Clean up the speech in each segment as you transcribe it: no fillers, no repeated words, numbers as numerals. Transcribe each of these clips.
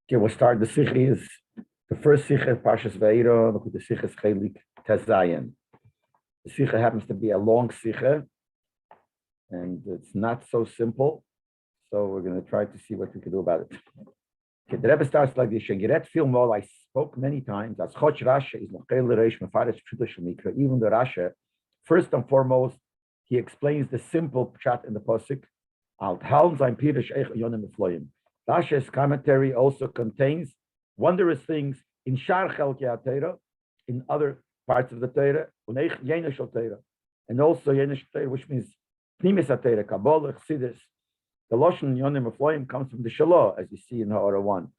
Okay, we'll start. The Siches, the first Sicha, Parshas Vaera, look at the Siches Chelik Tezayin. The Sicha happens to be a long Sicha, and it's not so simple. So we're going to try to see what we can do about it. Okay, the Rebbe starts like this. Shegeret film all I spoke many times. As Choch Rasha is Machel Reish Mefaresh Pshuta Shemikra. Even the Rasha, first and foremost, he explains the simple pshat in the pasuk. Alt Halm Zayin Pirish Eich Yonim Efloim. Rasha's commentary also contains wondrous things in Shar Chelkei HaTorah, in other parts of the Torah, and also Yenesh Torah, which means Pnimis HaTorah, Kabbalah, Chassidus. The Lashon Yonim Efloim comes from the Shalah, as you see in Ha'ara 1.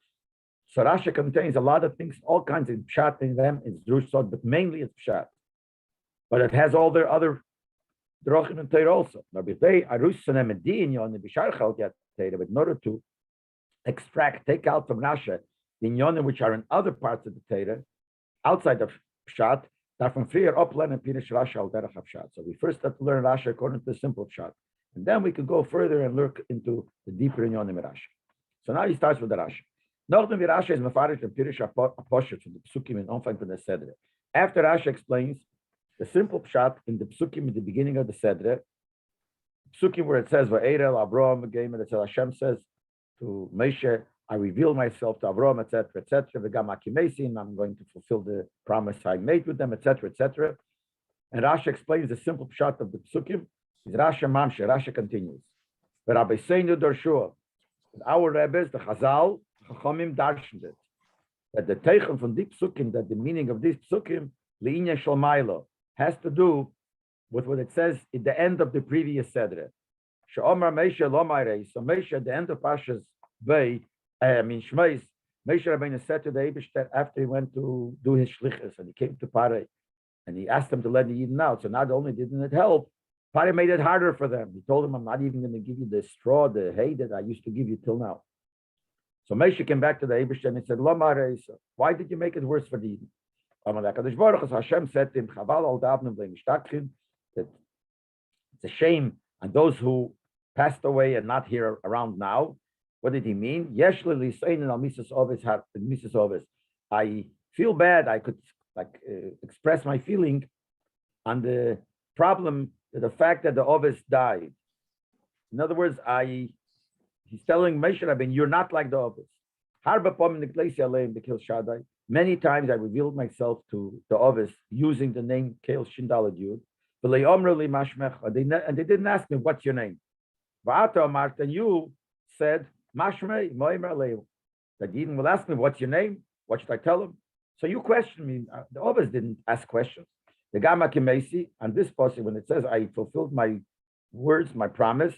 So Rasha contains a lot of things, all kinds of pshat in them. It's drush sod, but mainly it's pshat. But it has all their other drachim and Torah also. But in order to extract, take out from Rasha the inyonim which are in other parts of the Torah, outside of Pshat, that from freer upland and Pirish Rasha al derech Pshat. So we first have to learn Rasha according to the simple Pshat, and then we can go further and look into the deeper inyonim in Rasha. So now he starts with the Rasha. Nachdem Rasha is mefarish and Pirish Aposhet from the Psukim in Anfang from the Sedre. After Rasha explains the simple Pshat in the Psukim in the beginning of the Sedre, Psukim where it says Vaera Abraham again, and it says Hashem says to Moshe, I reveal myself to Avraham, etc., etc. I'm going to fulfill the promise I made with them, etc., etc. And Rasha explains the simple pshat of the psukim. Is Rasha Mamshe. Rasha continues. But Rabbi Seinu Darshua, our rabbis, the Chazal, Chachamim darshaned it, that the teichem from the psukim, that the meaning of these psukim, Li'inya Shalmailo, has to do with what it says at the end of the previous sedre. She'omar Moshe lo ma'arei. So Moshe at the end of Parshas Shmeis, Moshe Rabbeinu said to the Eibishter after he went to do his shlichus and he came to Parei and he asked them to let the Yidden out. So not only didn't it help, Parei made it harder for them. He told them, I'm not even going to give you the straw, the hay that I used to give you till now. So Moshe came back to the Eibishter and he said, Lo ma'arei. Why did you make it worse for the Yidden? Hashem said to him, that it's a shame on those who passed away and not here around now. What did he mean? I feel bad. I could express my feeling on the problem, the fact that the Ovis died. In other words, he's telling Moshe Rabbeinu, you're not like the Ovis. Many times I revealed myself to the Ovis using the name Kel Shindalad Yud. And they didn't ask me, what's your name? And you said, Mashmei, Moimer Leu. That Yidden will ask me, what's your name? What should I tell him? So you question me. The others didn't ask questions. The Gamma Kimesi, and this passage, when it says, I fulfilled my words, my promise,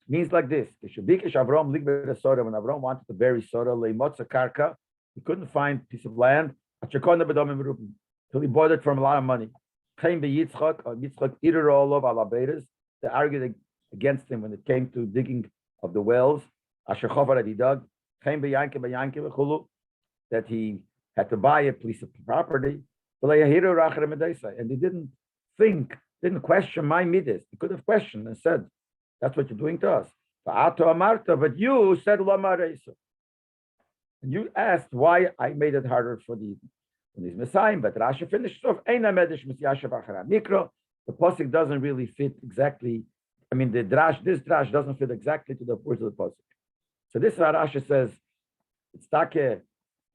means like this. When Avram wanted to bury Sora, Leimotza Karka, he couldn't find a piece of land, till he bought it from a lot of money. Yitzchak, they argued against him when it came to digging of the wells. That he had to buy a piece of property, and he didn't question my midas. He could have questioned and said, "That's what you're doing to us." But you said, and you asked why I made it harder for the Messiah. But Rashi finished off. The pasuk doesn't really fit exactly. I mean, this drash doesn't fit exactly to the words of the pasuk. So this is what Rashi says. It's take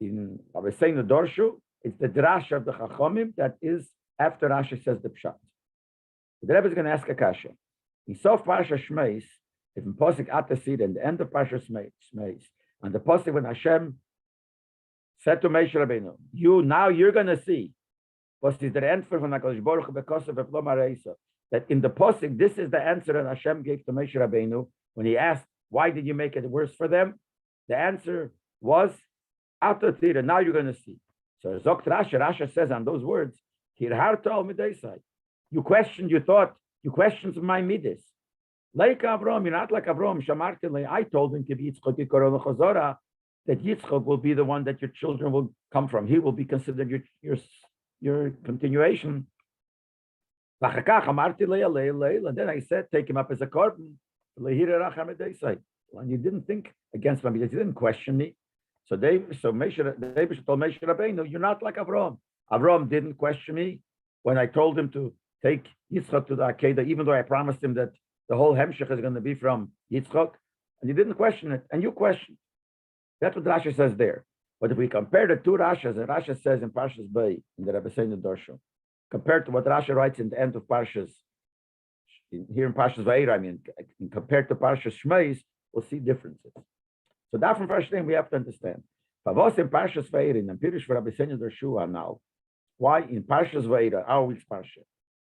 in Rabbi Seinu Dorshu. It's the drash of the Chachamim that is after Rashi says the pshat. The Rebbe is going to ask a kasha. In Sof Parsha Shmeis, if in pasuk Atasid and the end of Parsha Shmeis, and the pasuk when Hashem said to Moshe Rabbeinu, you're going to see. That in the pasuk, this is the answer that Hashem gave to Moshe Rabbeinu when he asked, why did you make it worse for them? The answer was, now you're going to see. So Zokt Rasha says on those words, you questioned my midas. Like Avram, you're not like Avram. I told him that Yitzchak will be the one that your children will come from. He will be considered your continuation. And then I said, take him up as a korban. And you didn't think against me because you didn't question me. Moshe told Moshe Rabbeinu, you're not like Avram. Avram didn't question me when I told him to take Yitzchak to the Akedah, even though I promised him that the whole Hemshech is going to be from Yitzchak, and he didn't question it, and you questioned. That's what Rashi says there. But if we compare the two Rashas, and Rashi says in Parshas Bay, in the Rebbe Seinu Dorsho, compared to what Rashi writes in the end of Parshas, here in Parshas Vaera, I mean, compared to Parshas Shmeis, we'll see differences. So that from first thing we have to understand. Pavos in Parshas Vaera, in Pirish for Rabbi Seinu Dorsho now, why in Parshas Vaera, our week's Parsha,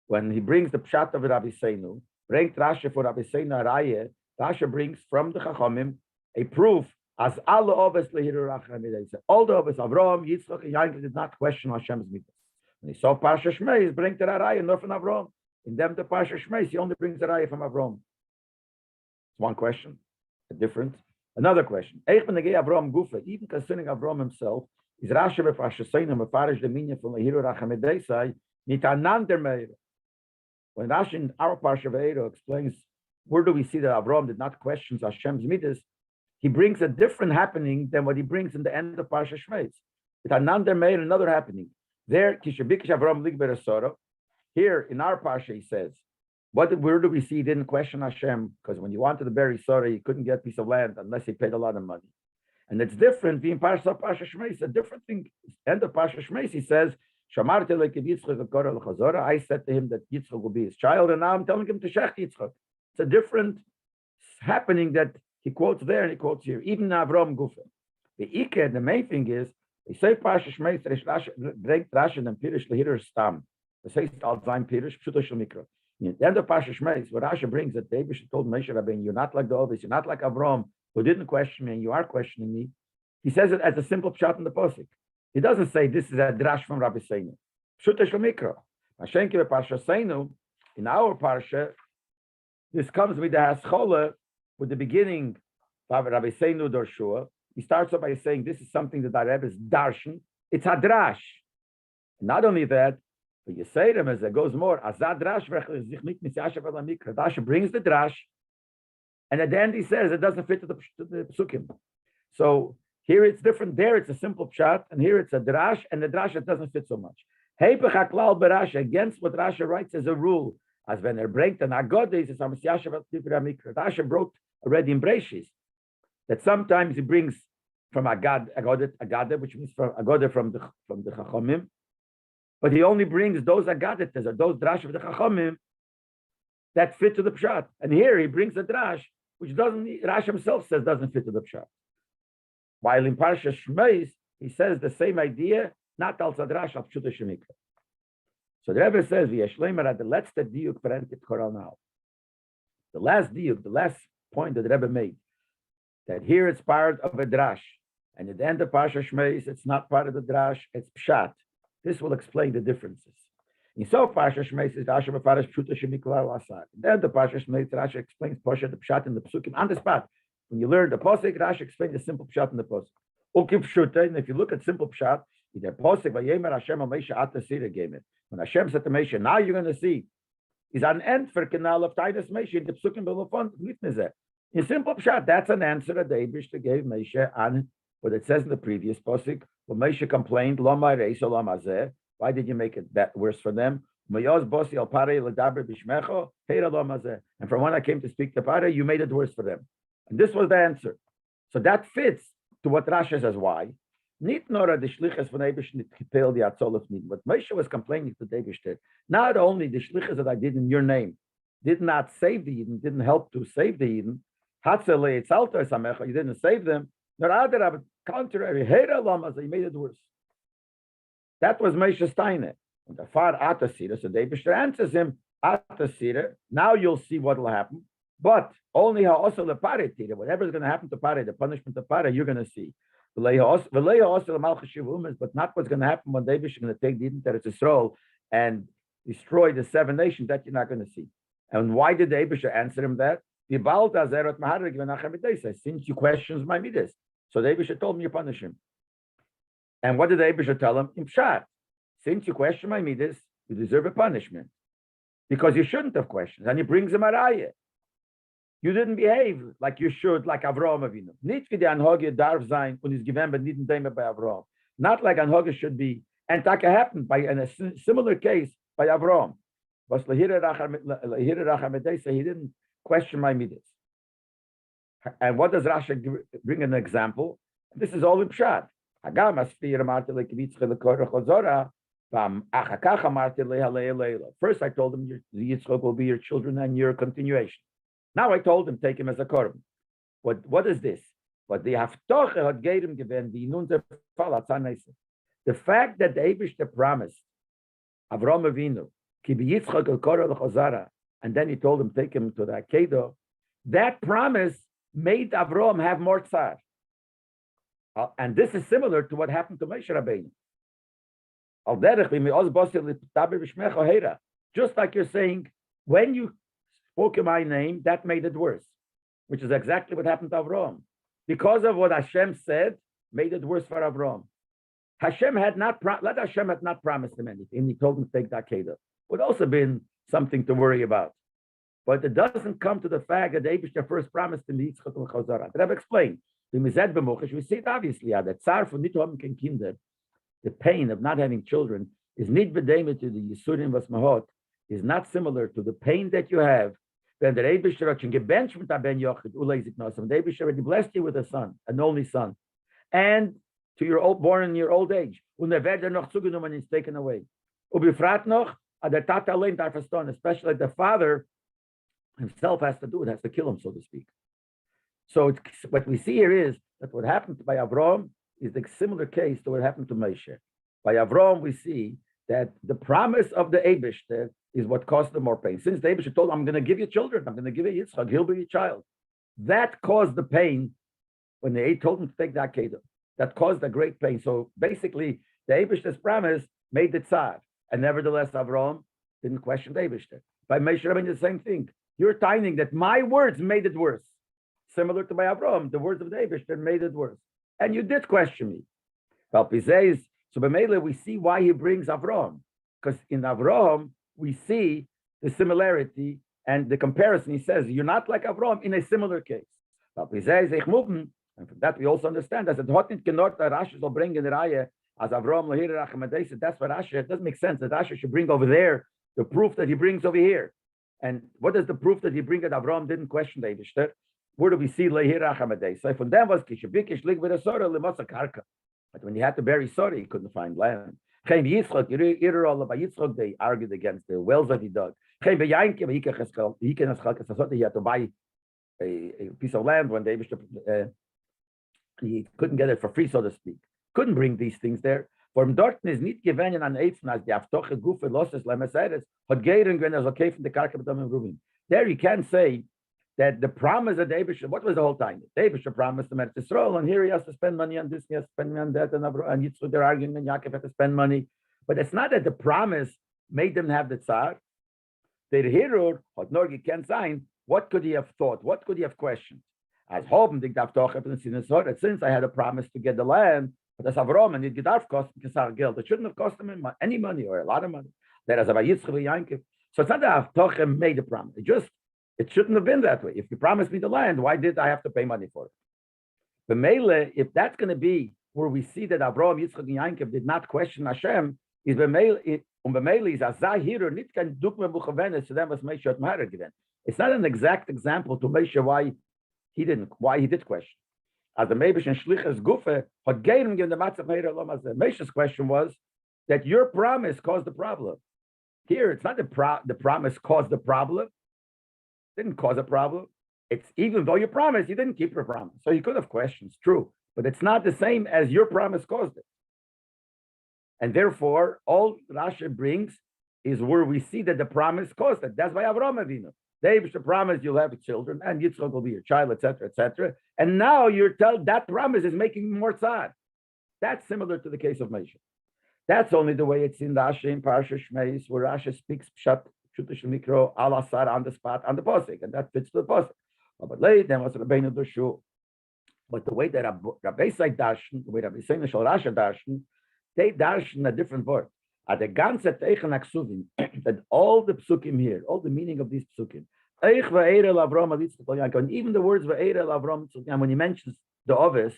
when he brings the Pshat of Rabbi Seinu, brings Rashi for Rabbi Seinu Araye, Rashi brings from the Chachamim a proof as all the Oves lehiru rachamim. All the Oves, Avram, Yitzchak, and Yaakov did not question Hashem's mitzvahs. When he saw Parsha Shmeis, bring the Araye, not from Avram. In them, the Parsha Shmeis, he only brings the Araye from Avram. It's one question, a difference. Another question. Avram Gufa, even concerning Avram himself, is Rashi b'Parsha Seinu mefarish the meaning from lehiru rachamim deisai nitanan meir. When Rashi in our Parsha Vaera explains where do we see that Avram did not question Hashem's mitzvahs, he brings a different happening than what he brings in the end of Parsha Shmeis. It another made another happening. There, Kishabikish Avram Ligber Sora. Here in our Parsha, he says, where do we see he didn't question Hashem? Because when he wanted to bury Sora, he couldn't get a piece of land unless he paid a lot of money. And it's different. Being Parsha Shmeis, a different thing. End of Parsha Shmeis, he says, I said to him that Yitzchak will be his child, and now I'm telling him to shech Yitzchak. It's a different happening that he quotes there and he quotes here. Even Avram Gufa. The main thing is, they say Parsha Shmeis, bringt Rashi and Pirish lehiru stam. This says al zayin Pirish, pshuto shel mikra. In the end of Parsha Shmeis, where Rashi brings that David told Moshe Rabbeinu, you're not like the others, you're not like Avram, who didn't question me, and you are questioning me. He says it as a simple pshat in the posik. He doesn't say this is a drash from Rabbi Seinu. Pshuto shel mikra. Mashenki Parsha Seinu, in our Parsha, this comes with the Haschola, with the beginning of Rabbi Seinu Dorshua. He starts off by saying this is something that the Rebbe is darshan. It's hadrash. Not only that, but you say them as it goes more. Azadrash Rashi brings the drash, and at the end he says it doesn't fit to the psukim. So here it's different. There it's a simple pshat, and here it's a drash, and the drash it doesn't fit so much. Against what Rashi writes as a rule. As when bringt an Agode, is Rashi brought already in Breishis that sometimes he brings from Agade, which means from Agode from the Chachamim, but he only brings those Agadetes or those drash of the Chachamim that fit to the pshat. And here he brings a drash which doesn't. Rashi himself says doesn't fit to the pshat. While in Parsha Shmeis he says the same idea, not al drash of pshuta shemikra. So the Rebbe says, let's the diuk parentit choral now. The last diuk, the last point that the Rebbe made, that here it's part of a drash, and at the end of Parsha Shmeis, it's not part of the drash, it's pshat. This will explain the differences. In so Parsha Shmeis is Rashi b'Parash Pshuta Shemiklar Lasar. Then the Parsha Shmeis, Rashi explains Pasha the pshat in the psukim on the spot. When you learn the posik, Rashi explains the simple pshat in the posik. Ukiv Pshuta, and if you look at simple pshat, the posik vayemer Hashem al Moshe at the Sira game it. When Hashem said to Moshe, now you're going to see, is an end for canal of Titus Moshe in the psukim belofon litnezeh. In simple pshat, that's an answer that the Eibishter gave Moshe on what it says in the previous posik. When Moshe complained, Lo ma'arei so lo mazeh. Why did you make it that worse for them? And from when I came to speak to Pare, you made it worse for them. And this was the answer. So that fits to what Rashi says. Why? But Moshe was complaining to David, not only the shlichus that I did in your name did not save the Eden, didn't help to save the Eden. You didn't save them. Nor contrary, you made it worse. That was Moshe Steiner. And the far Atasira, so David answers him, Atasira, now you'll see what will happen. But only how also the Pare Tira, whatever is going to happen to Pare, the punishment of Pare, you're going to see. But not what's going to happen when David is going to take the Eden Teretz Yisrael and destroy the 7 nations, that you're not going to see. And why did the Abishah answer him that? Since you questions my midas. So the Abishah told me you punish him. And what did the Abishah tell him? In Pshat, since you question my midas, you deserve a punishment. Because you shouldn't have questioned. And he brings him a raya. You didn't behave like you should, like Avraham Avinu. Nicht wie die Anhoge darf sein und ist gewähnt, but nicht in dem by Avraham. Not like Anhoge should be. And that happened by in a similar case by Avraham. Was Lahira Rachamedesa, he didn't question my midas. And what does Rashi bring an example? This is all in Pshat. First, I told him Yitzchak will be your children and your continuation. Now I told him take him as a korban. What is this? But the haftoche had gave him given the nunze the fact that the Eibishter promised Avraham Avinu ki b'Yitzchak el korah l'chazara, and then he told him take him to the Akedah. That promise made Avraham have more tzar. And this is similar to what happened to Moshe Rabbeinu. Just like you're saying, when you spoke in my name, that made it worse, which is exactly what happened to Avraham. Because of what Hashem said, made it worse for Avraham. Hashem had not promised him anything, and he told him to take the Akedah. Would also been something to worry about. But it doesn't come to the fact that the Eibishter first promised him Yitzchak and Chazara. That I've explained. We see it obviously. The tzar for nicht haben kein Kinder, the pain of not having children, is nicht bedeimet to the Yisurim was mahot, is not similar to the pain that you have when the Eibishter hat schon gebencht mit Ben Yochid, ulezik nosam. The Eibishter already blessed you with a son, an only son, and to your born in your old age. Und wird noch zugenommen and is taken away. Ubifrat noch, der Tata allein darf es tun, especially the father himself has to do it, has to kill him, so to speak. So what we see here is that what happened by Avraham is the similar case to what happened to Moshe. By Avraham, we see that the promise of the Eibishter is what caused them more pain. Since the Eibishter told him, I'm going to give you children, I'm going to give you Yitzchak, he'll be your child. That caused the pain when they told him to take the Akedah. That caused the great pain. So basically, the Eibishter's promise made the tzar. And nevertheless, Avraham didn't question the Eibishter. By Moshe Rabbeinu, the same thing. You're timing that my words made it worse. Similar to by Avraham, the words of the Eibishter made it worse. And you did question me. So by Mele, we see why he brings Avraham. Because in Avraham, we see the similarity and the comparison. He says, you're not like Avraham in a similar case. And from that, we also understand that Rashi will bring in the Raya as Avraham Lahira Rachamedesa. That's what Rashi, it doesn't make sense that Rashi should bring over there the proof that he brings over here. And what is the proof that he brings that Avraham didn't question the Eibishter? Where do we see Lahira Rachamedesa? So from them was Kishabikish lig with a Sora limasa karka. But when he had to bury Sora, he couldn't find land. By Yitzchak, they argued against the wells that he dug. He had to buy a piece of land when the Eibishter he couldn't get it for free, so to speak. Couldn't bring these things there. From Dorten is nicht gewähnt an Eifen, als die Aftoche Gufe losses Lemeseres, hat Geiren wenn okay from the Karka B'dam Rubin. There you can say that the promise of the Eibishter, what was the whole time? The Eibishter promised him at Yisrael, and here he has to spend money on this, he has to spend money on that, and Yitzchak, they're arguing, and Yaakov had to spend money. But it's not that the promise made them have the Tsar. The Hirur, hat Norgi can't sign, what could he have thought? What could he have questioned? As hoben dik darf doch haben in the since I had a promise to get the land, but as Avraham and it gedarf cost kesar geld. It shouldn't have cost him any money or a lot of money. That as about Yitzchak Yankov. So it's not that Avtochem made a promise. It shouldn't have been that way. If you promised me the land, why did I have to pay money for it? But Mele, if that's going to be where we see that Avraham, Yitzchak, and Yankov did not question Hashem, is B'Mele is Azahir nit kan dukme buchavenes to them was Moshe at Mahara given. It's not an exact example to Moshe why he did question. As the Meibish and Siches Gufe had given him the Matzah Meir Olam Hazeh. Moshe's question was that your promise caused the problem. Here, it's not the promise caused the problem. Didn't cause a problem. It's even though you promised, you didn't keep your promise. So you could have questions, true. But it's not the same as your promise caused it. And therefore, all Rashi brings is where we see that the promise caused it. That's by Avraham Avinu. David promised you'll have children, and Yitzchak will be your child, etc., etc. And now you're telling that promise is making more tzad. That's similar to the case of Moshe. That's only the way it's in Rashi in Parsha Shmeis, where Rashi speaks pshat Pshuta Mikro al Asar on the spot on the posik, and that fits to the posik. But late then was Rabbeinu Doshu. But the way that Rabbi say darshan, the way Rabbi say Nishal Rashi darshan, they darshan a different word. At the ganze Teichen Aksuvim, that all the psukim here, all the meaning of these psukim, Eich Vaera Lavram Alitzchak Yaakov. And even the words Vaera Lavram, when he mentions the Ovis,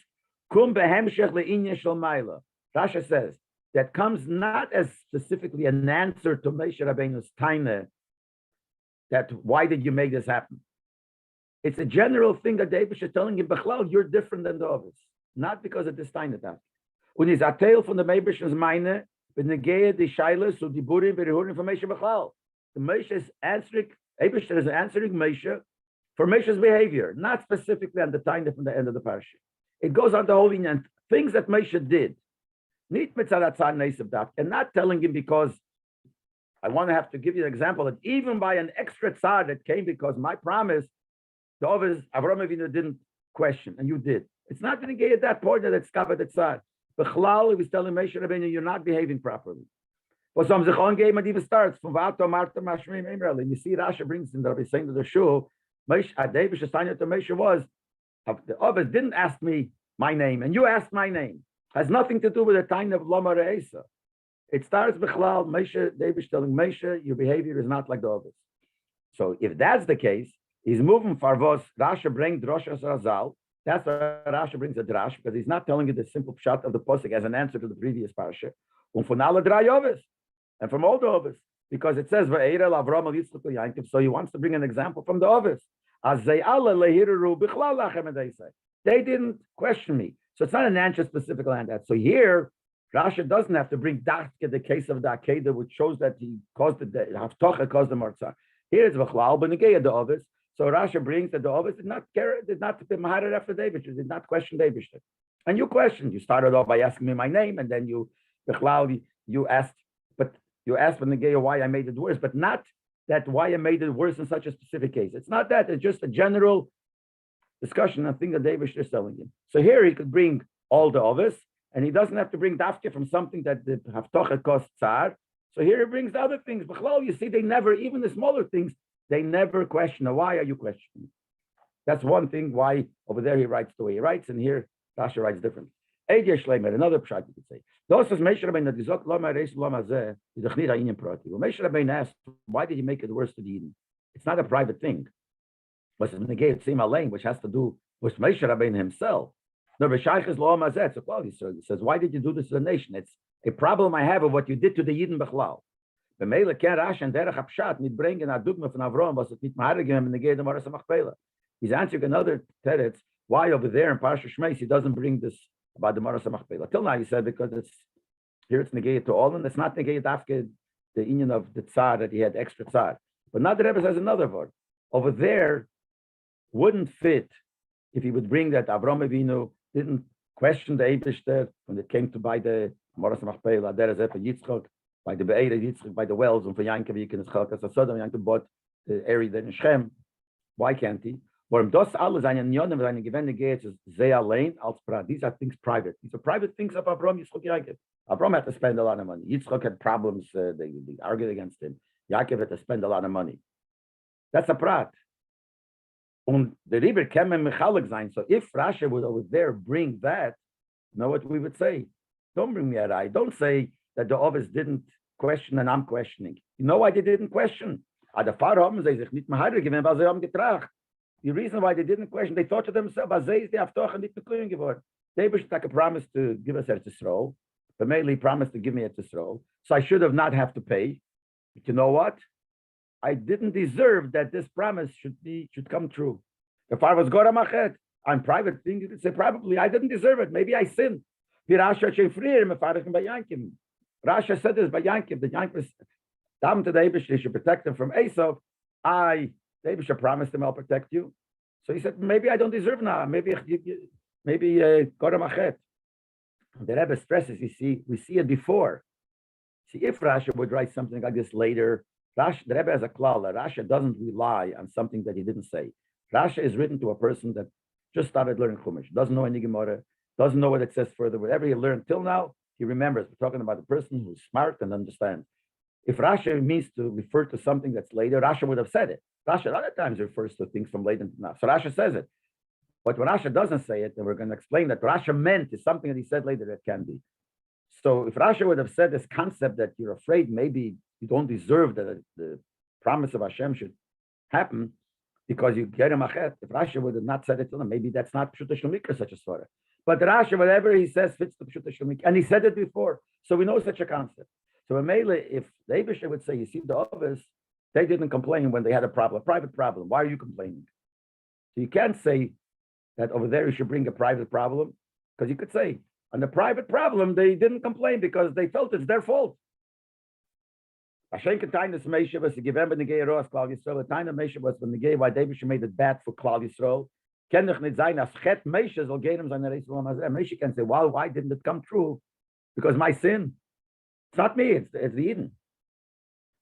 Kum behemshech le'inya shel Maila. Rasha says that comes not as specifically an answer to Moshe Rabbeinu's taina, that why did you make this happen? It's a general thing that the Eibush is telling him, Bechlal, you're different than the others, not because of this taina that. Und is a tale from the Eibush's meine, with Negea, the Shailas, so the Burim, very whole information Bechlal. The Moshe is answering, Eibush is answering Moshe for Moshe's behavior, not specifically on the taina from the end of the parasha. It goes on the whole and things that Moshe did. And not telling him because I want to have to give you an example that even by an extra tzar that came because my promise, the others, Avraham Avinu didn't question, and you did. It's not going to get at that point that it's covered the tzar. Bechlal, he was telling Moshe Rabbeinu, you're not behaving properly. But some Zechon game it even starts from Vato Marta Mashmim Imrali. You see, Rasha brings in the Rabbi saying to the shul, Moshe, David Shastanya to Moshe was, the others didn't ask me my name, and you asked my name. Has nothing to do with the time of Lama Reisa. It starts Bechlal, Moshe, David telling Moshe, your behavior is not like the others. So if that's the case, he's moving Farvos, Rasha brings Droshas Razal. That's why Rasha brings a drash, because he's not telling you the simple pshat of the posuk as an answer to the previous parasha. And from all the others, because it says Vaera Lavram Yitzchak Yaakov, so he wants to bring an example from the others. They didn't question me. So it's not an answer specific like that. So here, Rasha doesn't have to bring Dachke, the case of the Akedah, which shows that he caused the Haftocha caused the Marzah. Here it's V'chlal, but Negei the others. So Rasha brings that the others did not be Maharid after David, did not question David. And you questioned. You started off by asking me my name, and then you asked for Negei why I made it worse, but not that why I made it worse in such a specific case. It's not that, it's just a general discussion and thing that David is telling him. So here he could bring all the others, and he doesn't have to bring dafke from something that the haftocha costs tsar. So here he brings the other things. But you see, they never, even the smaller things, they never question. Why are you questioning? That's one thing why over there he writes the way he writes, and here Rasha writes different. Another pshat you could say. Moshe Rabbeinu asked, why did he make it worse to the Eden? It's not a private thing. But it's negate Sima Lane, which has to do with Moshe Rabbeinu himself. No, Siches lo mazet. So he says, why did you do this to the nation? It's a problem I have of what you did to the Yidden Bechlal. B'meila ken Rash and derech hapshat nit bringen a dugma from Avram was it nit mahargem in the gate of Maras Machpelah. He's answering another teretz why over there in Parsha Shmeis he doesn't bring this about the Maras Machpelah. Till now he said because it's here it's negated to all, and it's not negated after the union of the tzar that he had extra tzar. But now the Rebbe says another word over there. Wouldn't fit if he would bring that Avraham Avinu didn't question the Eibishter when it came to buy the Maras Machpelah, there is for Yitzchak, by the Vaera Yitzchak, by the wells, and for Yankov Yikin is Chalkas Sodom, Yankov bought the area in Shem. Why can't he? These are things private. These are private things of Avraham Yitzchak Yankov. Avraham had to spend a lot of money. Yitzchak had problems, they argued against him. Yankov had to spend a lot of money. That's a prat. And the river came and mechalik sein. So if Rasha would over there bring that, you know what we would say? Don't bring me a eye. Don't say that the others didn't question and I'm questioning. You know why they didn't question? The reason why they didn't question, they thought to themselves, they should take a promise to give us Eretz Yisrael. But mainly promised to give me Eretz Yisrael. So I should have not have to pay. But you know what? I didn't deserve that this promise should come true. If I was Gora Machet, on private thing, you could say probably I didn't deserve it. Maybe I sinned. Rasha said this by Yankiv. The Yankiv was down to the Eibush, he should protect him from Esav. The Eibush promised him I'll protect you. So he said, maybe I don't deserve now. Maybe Gora Machet. The Rebbe stresses, we see it before. See, if Rasha would write something like this later, the Rebbe has a klal. Rasha doesn't rely on something that he didn't say. Rasha is written to a person that just started learning Chumash, doesn't know any Gemara, doesn't know what it says further. Whatever he learned till now, he remembers. We're talking about a person who's smart and understands. If Rasha means to refer to something that's later, Rasha would have said it. Rasha other times refers to things from later to now. So Rasha says it. But when Rasha doesn't say it, then we're going to explain that Rasha meant is something that he said later that can be. So if Rasha would have said this concept that you're afraid maybe you don't deserve that the promise of Hashem should happen, because you get him achet. If Rashi would have not said it to them, maybe that's not Pshuta Shemikra, such a svara. But Rashi, whatever he says, fits the Pshuta Shemikra. And he said it before. So we know such a concept. So Mele, if the Eibusher would say, you see, the others, they didn't complain when they had a problem, a private problem. Why are you complaining? So you can't say that over there you should bring a private problem, because you could say, on the private problem, they didn't complain because they felt it's their fault. Hashem Tainus Meisha was to give them the gay Roas Klal Yisrael. The Tainus Meisha was when the gay why David made it bad for Klal Yisrael. Kenach nicht sein as Chet Meisha soll gehen seine Reis Olam Hazeh. Meisha can say, well, why didn't it come true? Because my sin. It's not me. It's the Eden.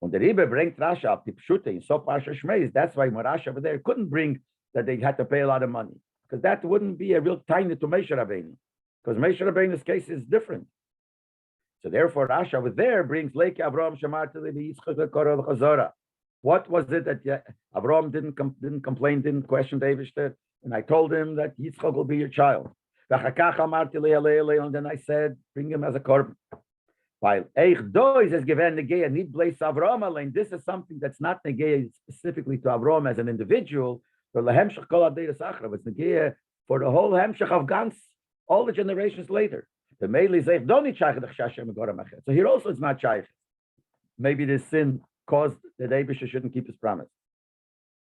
Und der Rebbe bringt Rasha up the Pshute in so Parsha Shmeis. That's why Rasha over there couldn't bring that they had to pay a lot of money, because that wouldn't be a real tiny to Meisha Rabbeinu. Because Meisha Rabbeinu's case is different. So therefore, Rasha over there brings Leiki Avraham Shamar to the Yitzchak Korol Chazora. What was it that Avraham didn't complain, didn't question the Eibusher? And I told him that Yitzchak will be your child. And then I said, bring him as a korban. While Eich Dois is given Negeya, need place Avraham alone. This is something that's not Negeya specifically to Avraham as an individual, but Lahemshach Kol Adeiras Achrav. It's Negeya for the whole Hemshach of Gans, all the generations later. The Meili Zeich don't need Shaykh Hashem Goram Achet. So here also it's not Shaykh. Maybe this sin caused that Eibusher shouldn't keep his promise.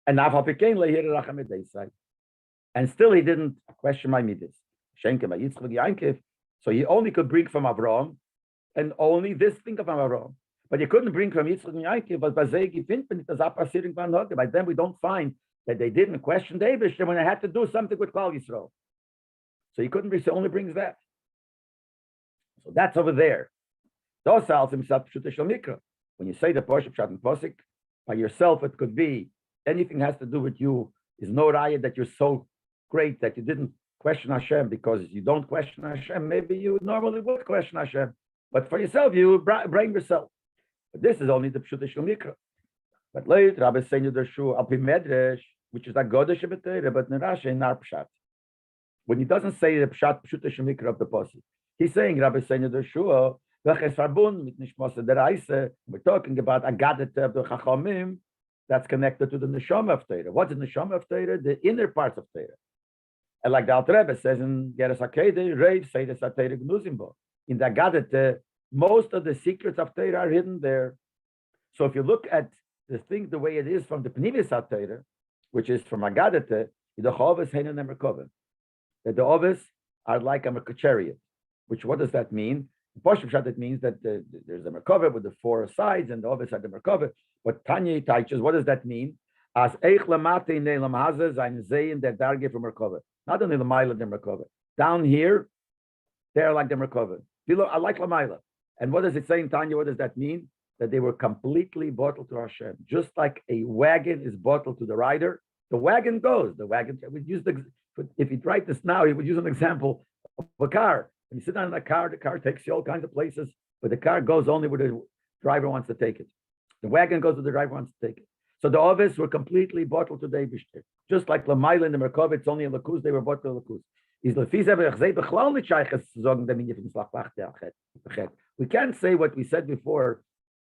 And Nafal Pekain Lehir Rachamid Deisai. And still he didn't question my midas. Shenke by Yitzchak Yankiv. So he only could bring from Avraham, and only this thing of Avraham. But you couldn't bring from Yitzchak Yankiv, but by then we don't find that they didn't question the Eibusher when they had to do something with Klal Yisrael. So he couldn't bring, so only brings that. So that's over there. When you say the Poshup Pshat and Posik, by yourself it could be anything has to do with you. Is no raya that you're so great that you didn't question Hashem, because you don't question Hashem. Maybe you normally would question Hashem, but for yourself you blame yourself. But this is only the Pshuta Shel Mikra. But later Rabbi is saying the Shu Alpi Medrash, which is a Godesh B'Teira, but in Rashi in our Pshat. When he doesn't say the Pshuta Shel Mikra of the Posik, he's saying Rabbi is saying the Shu we're talking about Agadat of the Chachamim. That's connected to the neshama of Torah. What's the neshama of Torah? The inner parts of Torah. And like the Alter Rebbe says in Geras HaKedei, Reiv Seides HaTorah Gnuzimbo. In the Agadat, most of the secrets of Torah are hidden there. So if you look at the thing the way it is from the Pnimis HaTorah, which is from Agadat, the Chovis Heinen and Merkova. That the Ovis are like a chariot. Which, what does that mean? In Poshup Pshat, it means that there's a Merkova with the four sides, and the Ovis are the Merkova. But Tanya Taiches, what does that mean? As Eich Lamate in Nelam Hazes, ein Zein der Darge from Merkova. Not only the Maila the Merkova. Down here, they're like the Merkova. Below, I like Lamaila. And what does it say in Tanya? What does that mean? That they were completely bottled to Hashem. Just like a wagon is bottled to the rider, the wagon goes. The wagon, if you write this now, he would use an example of a car. When you sit down in a car, the car takes you all kinds of places, but the car goes only where the driver wants to take it. The wagon goes where the driver wants to take it. So the Ovis were completely bottled to the Eibusher. Just like Lamaila and the Merkava, it's only in Lakus, they were bottled to Lakus. We can't say what we said before,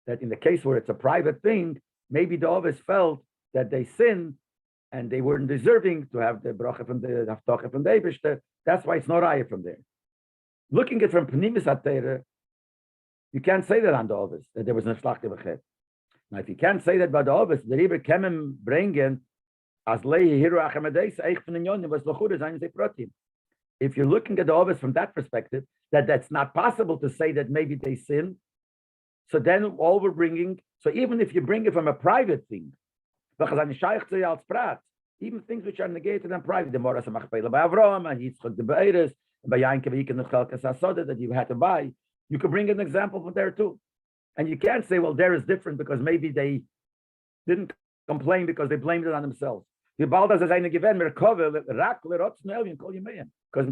that in the case where it's a private thing, maybe the Ovis felt that they sinned and they weren't deserving to have the bracha from the haftacha from the Eibusher. That's why it's no raya from there. Looking at it from Pnimis HaTorah, you can't say that on the Ovis, that there was no shlach devachet. Now, if you can't say that by the Ovis, the Rebbe can bringen as lehi hiru achamedeis eich von inyonim was lochura zayin ze protim. If you're looking at the Ovis from that perspective, that's not possible to say that maybe they sin. So then all we're bringing, so even if you bring it from a private thing, even things which are negated and private, the Moras HaMachpelah by Avraham and Yitzchak the Vaeras, by Yankiv the Chelkas HaSoda that you had to buy, you could bring an example from there too. And you can't say, well, there is different because maybe they didn't complain because they blamed it on themselves. Because in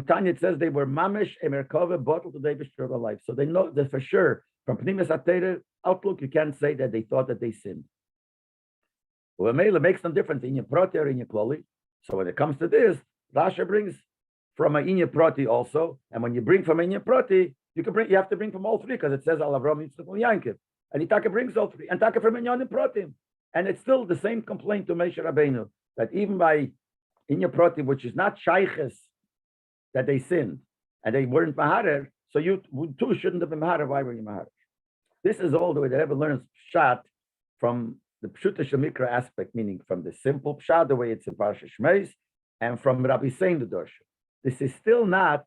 Tanya it says they were mamish a merkava bottled to the Eibusher of life. So they know that for sure, from Pnimis HaTorah outlook, you can't say that they thought that they sinned. Well, it makes no difference in your proti or in your kloli. So when it comes to this, Rasha brings from a Inya Proti also, and when you bring from Inya Proti, you have to bring from all three, because it says Al Avram Yitzchak Yankiv, and Itaka brings all three, and Taka from Inyan and Protim, and it's still the same complaint to Moshe Rabbeinu, that even by in your proti, which is not Siches, that they sinned and they weren't maharer, so you too shouldn't have been maharer. Why were you maharer? This is all the way that Rebbe learns pshat from the pshuta shemikra aspect, meaning from the simple pshat, the way it's in Parsha Shmeis, and from Rabbi saying the Dorsha. This is still not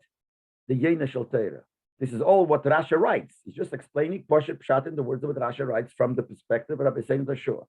the Yena Shel Teira. This is all what Rasha writes. He's just explaining Poshet Pshat in the words of what Rasha writes from the perspective of Rabbi saying the Shua.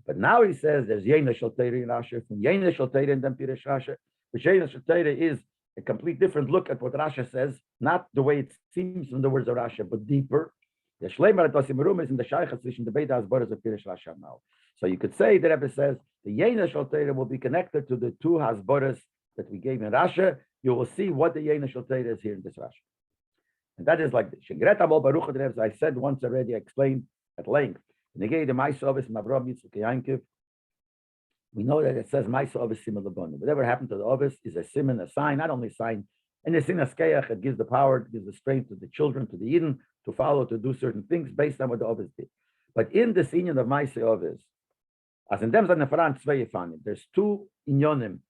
But now he says there's Yena Shel Teira in Rasha, from Yena Shel Teira and then Piresh Rasha. But Yena Shel Teira is a complete different look at what Rasha says, not the way it seems from the words of Rasha, but deeper. The Shleimer Atosimurum is in the Shaykhas Vision, the Beidas Boras of Piresh Rasha now. So you could say that Rebbe says the Yena Shel Teira will be connected to the two Hasboras that we gave in Rasha. You will see what the Yena Shel Teira is here in this Rasha. And that is like this. As I said once already, I explained at length. We know that it says Maisa Ovis Simon Labon. Whatever happened to the Ovis is a simon, a sign, not only a sign, and a sin askeach, it gives the power, it gives the strength to the children, to the Eden, to follow, to do certain things based on what the Ovis did. But in this union of Maisa Ovis, as in them there's two inyonim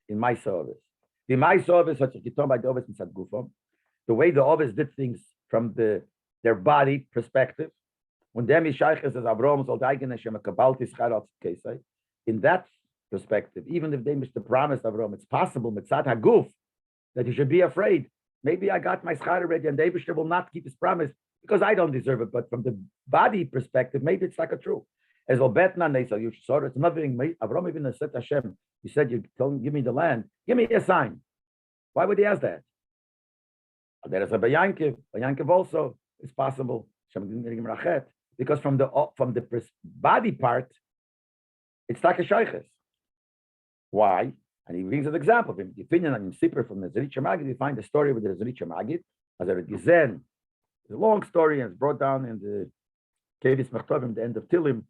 in Maisa Ovis. The Maisa Ovis, such as by the Ovis in Sadgufam, the way the Ovis did things from their body perspective. When them is Siches as Avraham soll eigen Hashem a kabalti scharat kesei. In that perspective, even if they missed the promise of Avraham, it's possible mitzat haguf that you should be afraid. Maybe I got my schar already, and the Eibishter will not keep his promise because I don't deserve it. But from the body perspective, maybe it's like a true. As Obetna Neisel, you saw it. It's not being Avraham even said Hashem. You said you told him, give me the land, give me a sign. Why would he ask that? There is a Bayankiv. Bayankiv also is possible. Because from the body part, it's like a shaykhis. Why? And he brings an example. In the opinion on Sipper from the Zericha Magid, we find the story with the Zericha Magid. As a Gizen, it's a long story and it's brought down in the Kevis Mechtovim, the end of Tilim.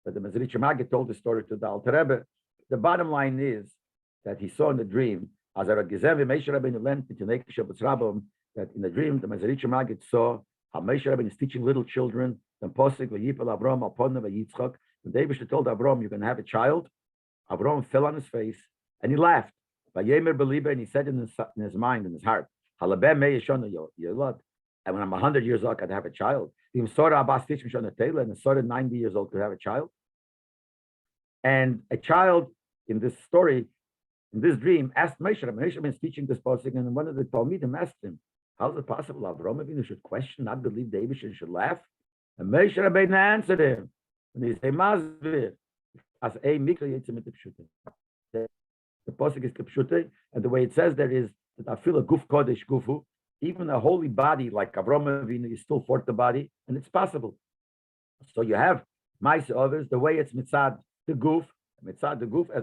But the Zericha Magid told the story to the Alter Rebbe. The bottom line is that he saw in the dream, as a Gizen, Moshe Rabbeinu learned that in the dream, the Zericha Magid saw how Moshe Rabbeinu is teaching little children. Then Posik v'yipel Avram alpona v'yitzchak. When David told Avram, "You're going to have a child," Avram fell on his face and he laughed. Vayemer believe, and he said in his mind, in his heart, "Halabeh me yeshona yolad." And when I'm 100 years old, I could have a child. Even Sora Abbas teach Mishona Taylor, and Sora 90 years old could have a child. And a child in this story, in this dream, asked Moshe Rabbeinu is teaching this Posik, and one of the Talmidim asked him, "How is it possible Avram Avinu should question, not believe David should laugh?" And Moshe Rabbeinu answered him, and he said, "Mazvir, as a mikra yitzim et pshutei." The posuk is kepshutei, and the way it says there is that I feel a guf kodesh gufu, even a holy body like Avram Avinu is still for the body, and it's possible. So you have Maisa others, the way it's mitzad the guf, as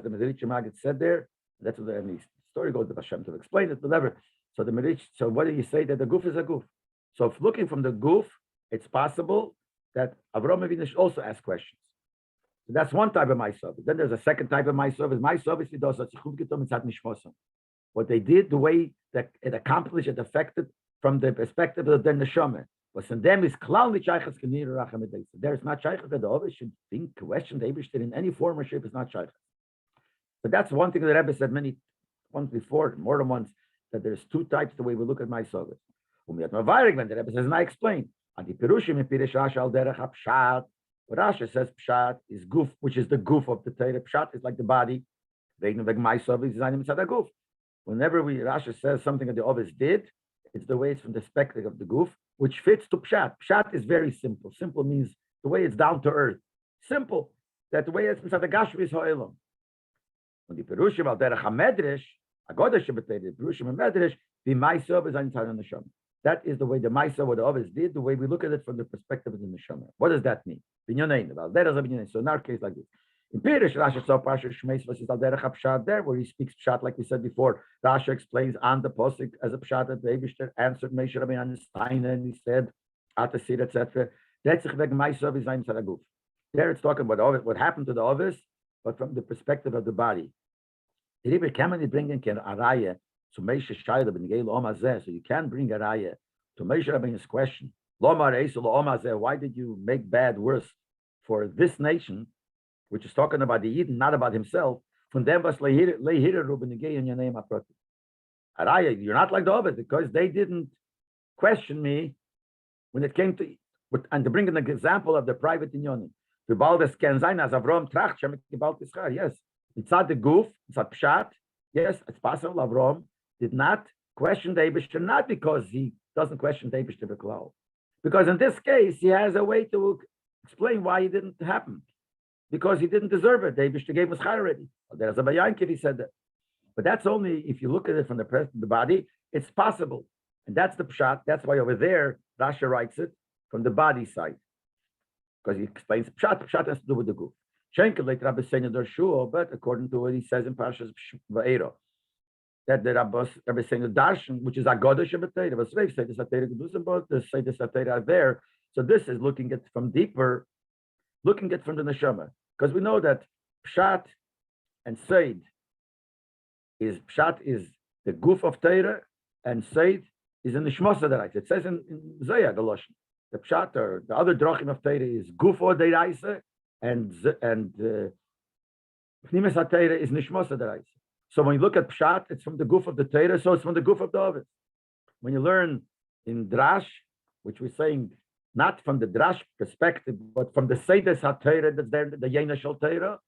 the Mezritch Maggid said there. That's what the story goes to Hashem to explain it, whatever. So the Mezritch, so what do you say that the guf is a guf? So if looking from the guf, it's possible that Avram Avinu should also ask questions. So that's one type of Maisa. Then there's a second type of Maisa. What they did, the way that it accomplished, it affected from the perspective of the neshama. But in them is clearly shaykhs kenir rachem edayis. There is not shaykhs that the Ovis should think, question the Eibishter in any form or shape is not shaykhs. But that's one thing that Rebbe said many once before, more than once, that there's two types the way we look at Maisa. When the Rebbe says, and I explain. And the Pirushim in Piresh Rasha al derech pshat. What Rasha says pshat is guf, which is the guf of the Torah. Pshat is like the body. Whenever Rasha says something that the Ovis did, it's the way it's from the perspective of the guf, which fits to pshat. Pshat is very simple. Simple means the way it's down to earth. Simple. That the way it's the gashmi is ha'elam. When the Pirushim al derech hamedrash, agodash b'teira, the Pirushim and medrash, the Maisa is an neshama. That is the way the Maisa, what the Ovis did, the way we look at it from the perspective of the Neshama. What does that mean? So in our case, like this. In Pirish, Rasha saw Parsha Shmeis versus Al Derech HaPshat there, where he speaks Pshat, like we said before. Rasha explains on the Posik as a Pshat that the Eibishter answered Moshe Rabbeinu on his stein, and he said, Atasir, etc. That's the Maisa of Zayin Saraguf. There it's talking about Ovis, what happened to the Ovis, but from the perspective of the body. The Rebbe can bring in Araya. So you can't bring a raya to Moshe Rabbeinu's question. Why did you make bad worse for this nation, which is talking about the Eden, not about himself? Von dem was lehire ruben negei in your name aproti. Araya, you're not like the others because they didn't question me when it came to, and to bring an example of the private inyonim. The baldes can sein as Avram tracht shem gebalt ischar. Yes, it's not the goof, it's not pshat. Yes, it's possible Avram did not question the Eibishter, not because he doesn't question the Eibishter B'klal, because in this case he has a way to explain why it didn't happen, because he didn't deserve it. The Eibishter gave him schar already. There's a Bayankiv, he said that, but that's only if you look at it from the presence of the body. It's possible, and that's the pshat. That's why over there Rashi writes it from the body side, because he explains pshat. Pshat has to do with the goof. Schenkel like Rabbi Seigneur Shua, but according to what he says in Parshas Vaera, that the Rabbi Seigneur Darshan, which is Agoda Shabbatayra, was Reif say the Satayra Gedusabot, the say the Satayra are there. So this is looking at from deeper, looking at from the neshama, because we know that pshat and seid is pshat is the goof of Torah, and seid is in the shmosa deraisa. It says in Zayah the Lashon. The pshat or the other drachim of Torah is guf or deraisa, and pnimis haTorah is nishmosa deraisa. So when you look at pshat, it's from the guf of the Torah, so it's from the guf of the others. When you learn in drash, which we're saying not from the drash perspective, but from the seides haTorah that's there, the yena shel Torah,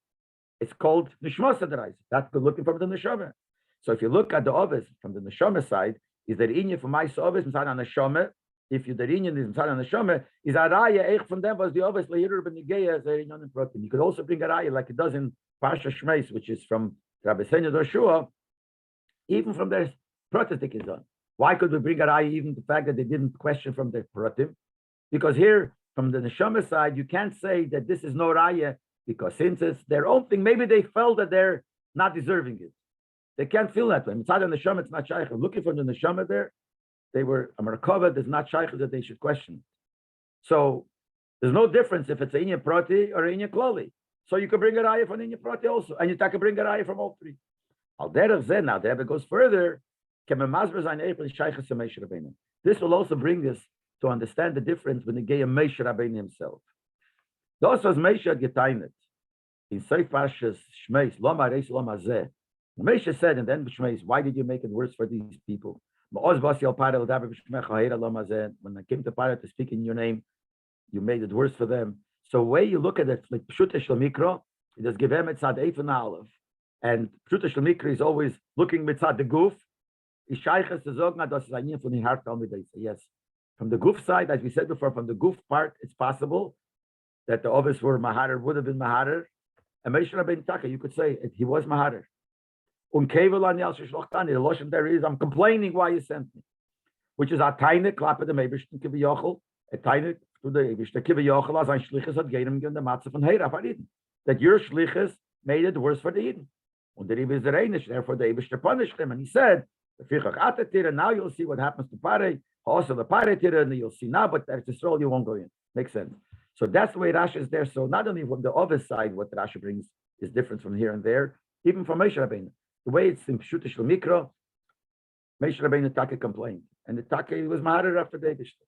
it's called nishmosa deraisa. That's looking from the neshama. So if you look at the others from the neshama side, is there inyan for my others inside on neshama? If you the inyan is inside on the neshama, is a raya eich from them was the others lehiru ben negeya as inyan in protein. You could also bring a raya like it does in Parsha Shmeis, which is from Rabbi Seigneur Shua, even from their protistic is done. Why could we bring a raya even the fact that they didn't question from the protim? Because here from the neshama side, you can't say that this is no raya, because since it's their own thing, maybe they felt that they're not deserving it. They can't feel that way. It's not on the neshama, it's not shaykh. Looking for the neshama there, they were a merkava. There's not shaykh that they should question. So there's no difference if it's a inya prati or a inya klali. So you can bring a raya from inya prati also, and you can bring a raya from all three. Al derech zeh, now the Rebbe goes further. This will also bring us to understand the difference when the gay Moshe Rabbeinu himself. Those was Moshe getainet in Seif Parshas Shmeis Lama Reis Lama Zeh. Moshe said, and then Shmeis, why did you make it worse for these people? When I came to Parah to speak in your name, you made it worse for them. So way you look at it, like Pshuta Shel Mikra, it does give him mitzad Eif and Aleph, and Pshuta Shel Mikra is always looking mitzad the goof. Yes, from the goof side, as we said before, from the goof part, it's possible that the others were maharer, would have been maharer, and Moshe Rabbeinu Taka, you could say he was maharer. The lotion there is, I'm complaining why you sent me, which is a tiny clap at the Meibishten Kiviyochel, a tiny to the Eibishter Kiviyochel as ein Shlichus had gave him the Matze von Heira for Eden. That your Shlichus made it worse for the Eden. And the Rebbe is the Reinish, therefore the Eibishter punished him. And he said, now you'll see what happens to Pare, also the Pare Tira, and you'll see now, but that's Yisrael, you won't go in. Makes sense. So that's the way Rashi is there. So not only from the other side, what Rashi brings is different from here and there, even from Moshe Rabbeinu. The way it's in Pshuta Shel Mikra, Moshe Rabbeinu Taka complained, and the Taka was matter after the Eibishter.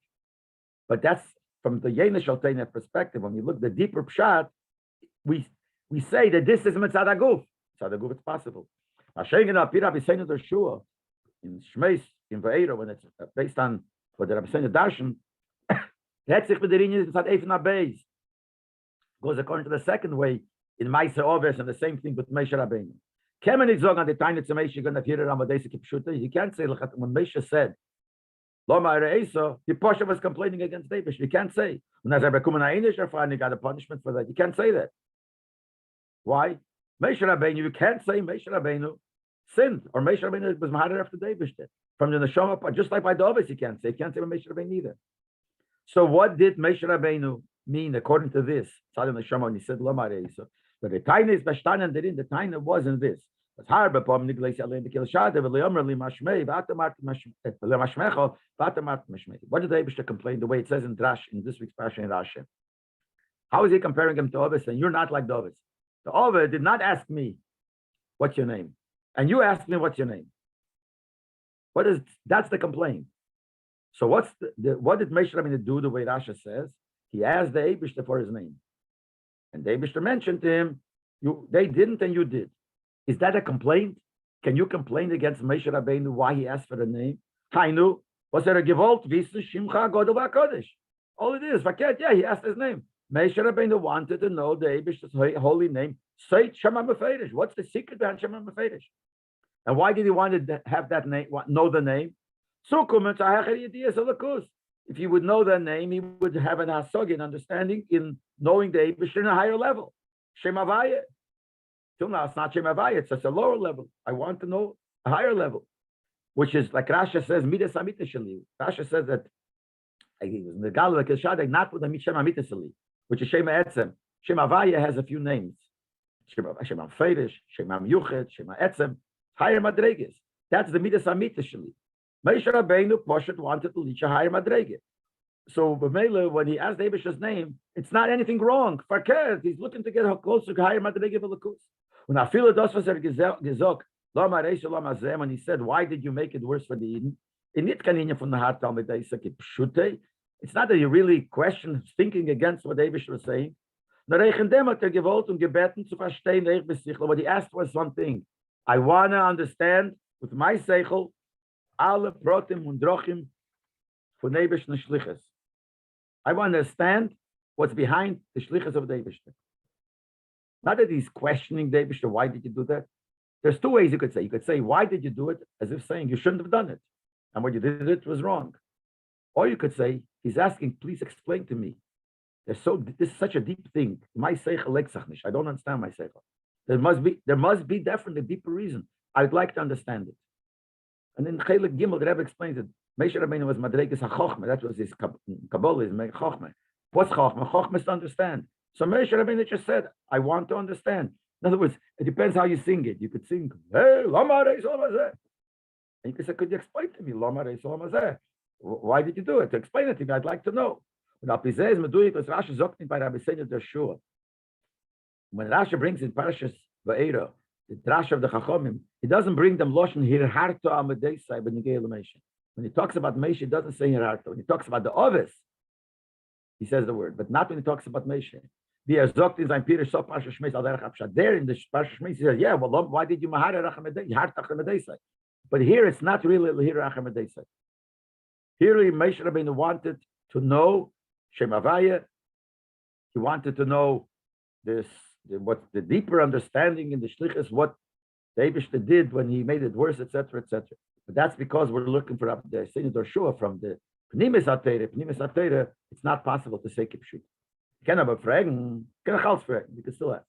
But that's from the Yena Shel Teina perspective. When you look the deeper pshat, we say that this is Mitzad Aguf. Mitzad Aguf, it's possible. In Shmeis, in Vaera, when it's based on what the Rabbi Seigneur Darshan, goes according to the second way in Ma'aser Oves, and the same thing with Moshe Rabbeinu. You can't say, when Moshe said, the Pasha was complaining against David. You can't say, got a punishment for that. You can't say that. Why? Moshe Rabbeinu, you can't say Moshe Rabbeinu sinned, or Moshe Rabbeinu was mahader after David. From the Neshama, just like by the Ovis, you can't say Moshe Rabbeinu either. So what did Moshe Rabbeinu mean according to this? Tzad Neshama, when he said Lama Reisa. But the Taina is Bashtan, the Taina wasn't this. What did the Eibishter complain the way it says in Drash, in this week's Parsha in Rashi? How is he comparing him to Ovis? And you're not like the Ovis. The Ovis did not ask me, what's your name? And you asked me, what's your name? That's the complaint. So what did Moshe Rabbeinu do the way Rashi says? He asked the Eibishter for his name. And the Eibishter mentioned to him, they didn't and you did. Is that a complaint? Can you complain against Moshe Rabbeinu why he asked for the name? Hainu, was there a gewollt wissen, Shimcha Godel HaKodesh? All it is, verkehrt, yeah, he asked his name. Moshe Rabbeinu wanted to know the Eibishter's holy name. Say Shema Meferish. What's the secret behind Shema Meferish? And why did he want to have that name, know the name? If he would know the name, he would have an hasogin understanding in knowing the Eibishter in a higher level. Shema Vaera. Till now, it's not Shema Vaera, it's just a lower level. I want to know a higher level, which is like Rasha says, Midas Amita Shali. Rasha says that he was in the Gala Kishadek, not with the Shema Amita Shali, which is Shema Etzem. Shema Vaera has a few names. Shema Feidish, Shema Yuchet, Shema Etzem, higher Madreges. That's the Midas Amita Shali. Moshe Rabbeinu Poshet wanted to reach a higher Madrege. So B'meila, when he asked Eibish's name, it's not anything wrong. Farkert, he's looking to get closer to higher Madrege V'Lakus. When I feel it, when he said, why did you make it worse for the Eden? It's not that you really question, thinking against what Eibish was saying. What he asked was one thing. I want to understand with my seichel alle protim und drochim von Eibish and Siches. I want to understand what's behind the Shlichus of the Eibish. Not that he's questioning the Eibish, why did you do that? There's two ways you could say. You could say, why did you do it? As if saying you shouldn't have done it. And what you did it was wrong. Or you could say, he's asking, please explain to me. This is such a deep thing. My seichel leksach nicht. I don't understand my seichel. There must be definitely a deeper reason. I'd like to understand it. And in Chelik Gimel, the Rebbe explains it. Moshe Rabbeinu was Madreges HaChochma. That was his Kabbalah, his Chochma. What's Chochma? Chochma is to understand. So Moshe Rabbeinu just said, I want to understand. In other words, it depends how you sing it. You could sing, hey, Lama Reis Olamazeh. And you could say, could you explain to me, Lama Reis Olamazeh? Why did you do it? To explain it to me, I'd like to know. When Rashi Zokni by Rabbi Senya Dershua. When Rashi brings in Parashas Vaera, the Drash of the Chachomim, he doesn't bring them Loshen Hirharto Amadesai Benigei Lamesha. When he talks about Mesha, he doesn't say Hirharto. When he talks about the Ovis, he says the word, but not when he talks about Mesha. There in the Parashas Shmei, he says, yeah, well, why did you Mahara Rachamedesai? But here it's not really Lahir Rachamedesai. Here Moshe Rabbeinu wanted to know Shema Vaera. He wanted to know what the deeper understanding in the Shlichus, what the Eibishter did when he made it worse, etc., etc. But that's because we're looking for the Senator Shua from the Pnimis Atera. It's not possible to say Kipshut. You can aber fragen, can Chals fragen, you can still ask.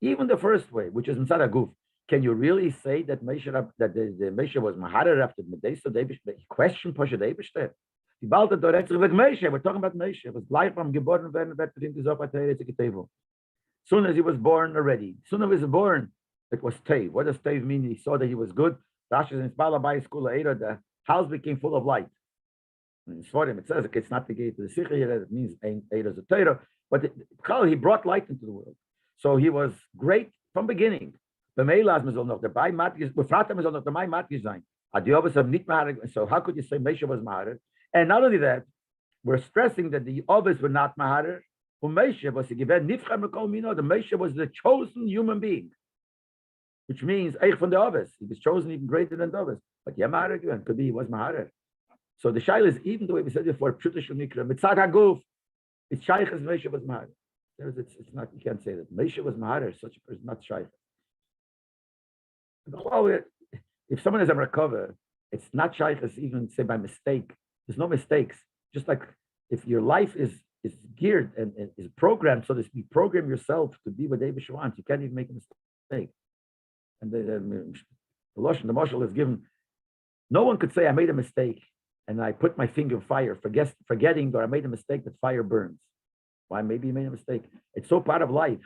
Even the first way, which is Mitzad Aguf, can you really say that the Moshe was Maharer after Medesa? He questioned Poshet Eibishter. We're talking about Moshe. It was life from geboren werden, soon as he was born already. Soon as he was born, it was Teiv. What does Teiv mean? He saw that he was good. Rashi in Balabai school, the house became full of light. In Sforim, it says it's not the gate to the Sicha, it means Eid as a Torah, but he brought light into the world. So he was great from beginning. So how could you say Moshe was Maharer? And not only that, we're stressing that the others were not Maharer. The Moshe was the chosen human being, which means Eich from the others. He was chosen even greater than the others. But yeah, Maharer could be he was Maharer. So the Shail is even the way we said before, Pshutish Mikra, Mitzad Haguf, it's Shaykh as Moshe was Maharer. It's not, you can't say that. Moshe was Maharer, such a person, not Shaykh. If someone is a recover, it's not Shaykh as even say by mistake. There's no mistakes. Just like if your life is geared and is programmed, so to speak, program yourself to be what David wants. You can't even make a mistake. And the Marshal is given. No one could say I made a mistake and I put my finger in fire, forgetting that I made a mistake that fire burns. Why? Maybe you made a mistake. It's so part of life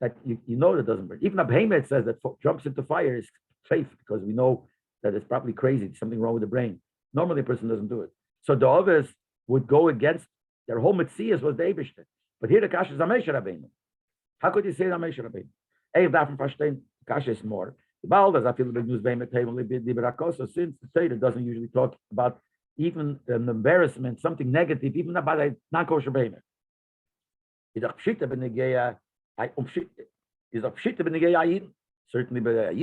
that you know that it doesn't burn. Even Abhemet says that jumps into fire is safe because we know that it's probably crazy, something wrong with the brain. Normally a person doesn't do it. So the others would go against their whole Metzias was the Eibishter. But here the Kasha is Moshe Rabbeinu. How could you say that Moshe Rabbeinu? Eich davon verstehen, Kasha is more. So since the Torah doesn't usually talk about even an embarrassment, something negative, even about a non-kosher behemoth. Is of shit ben Yid. Certainly, but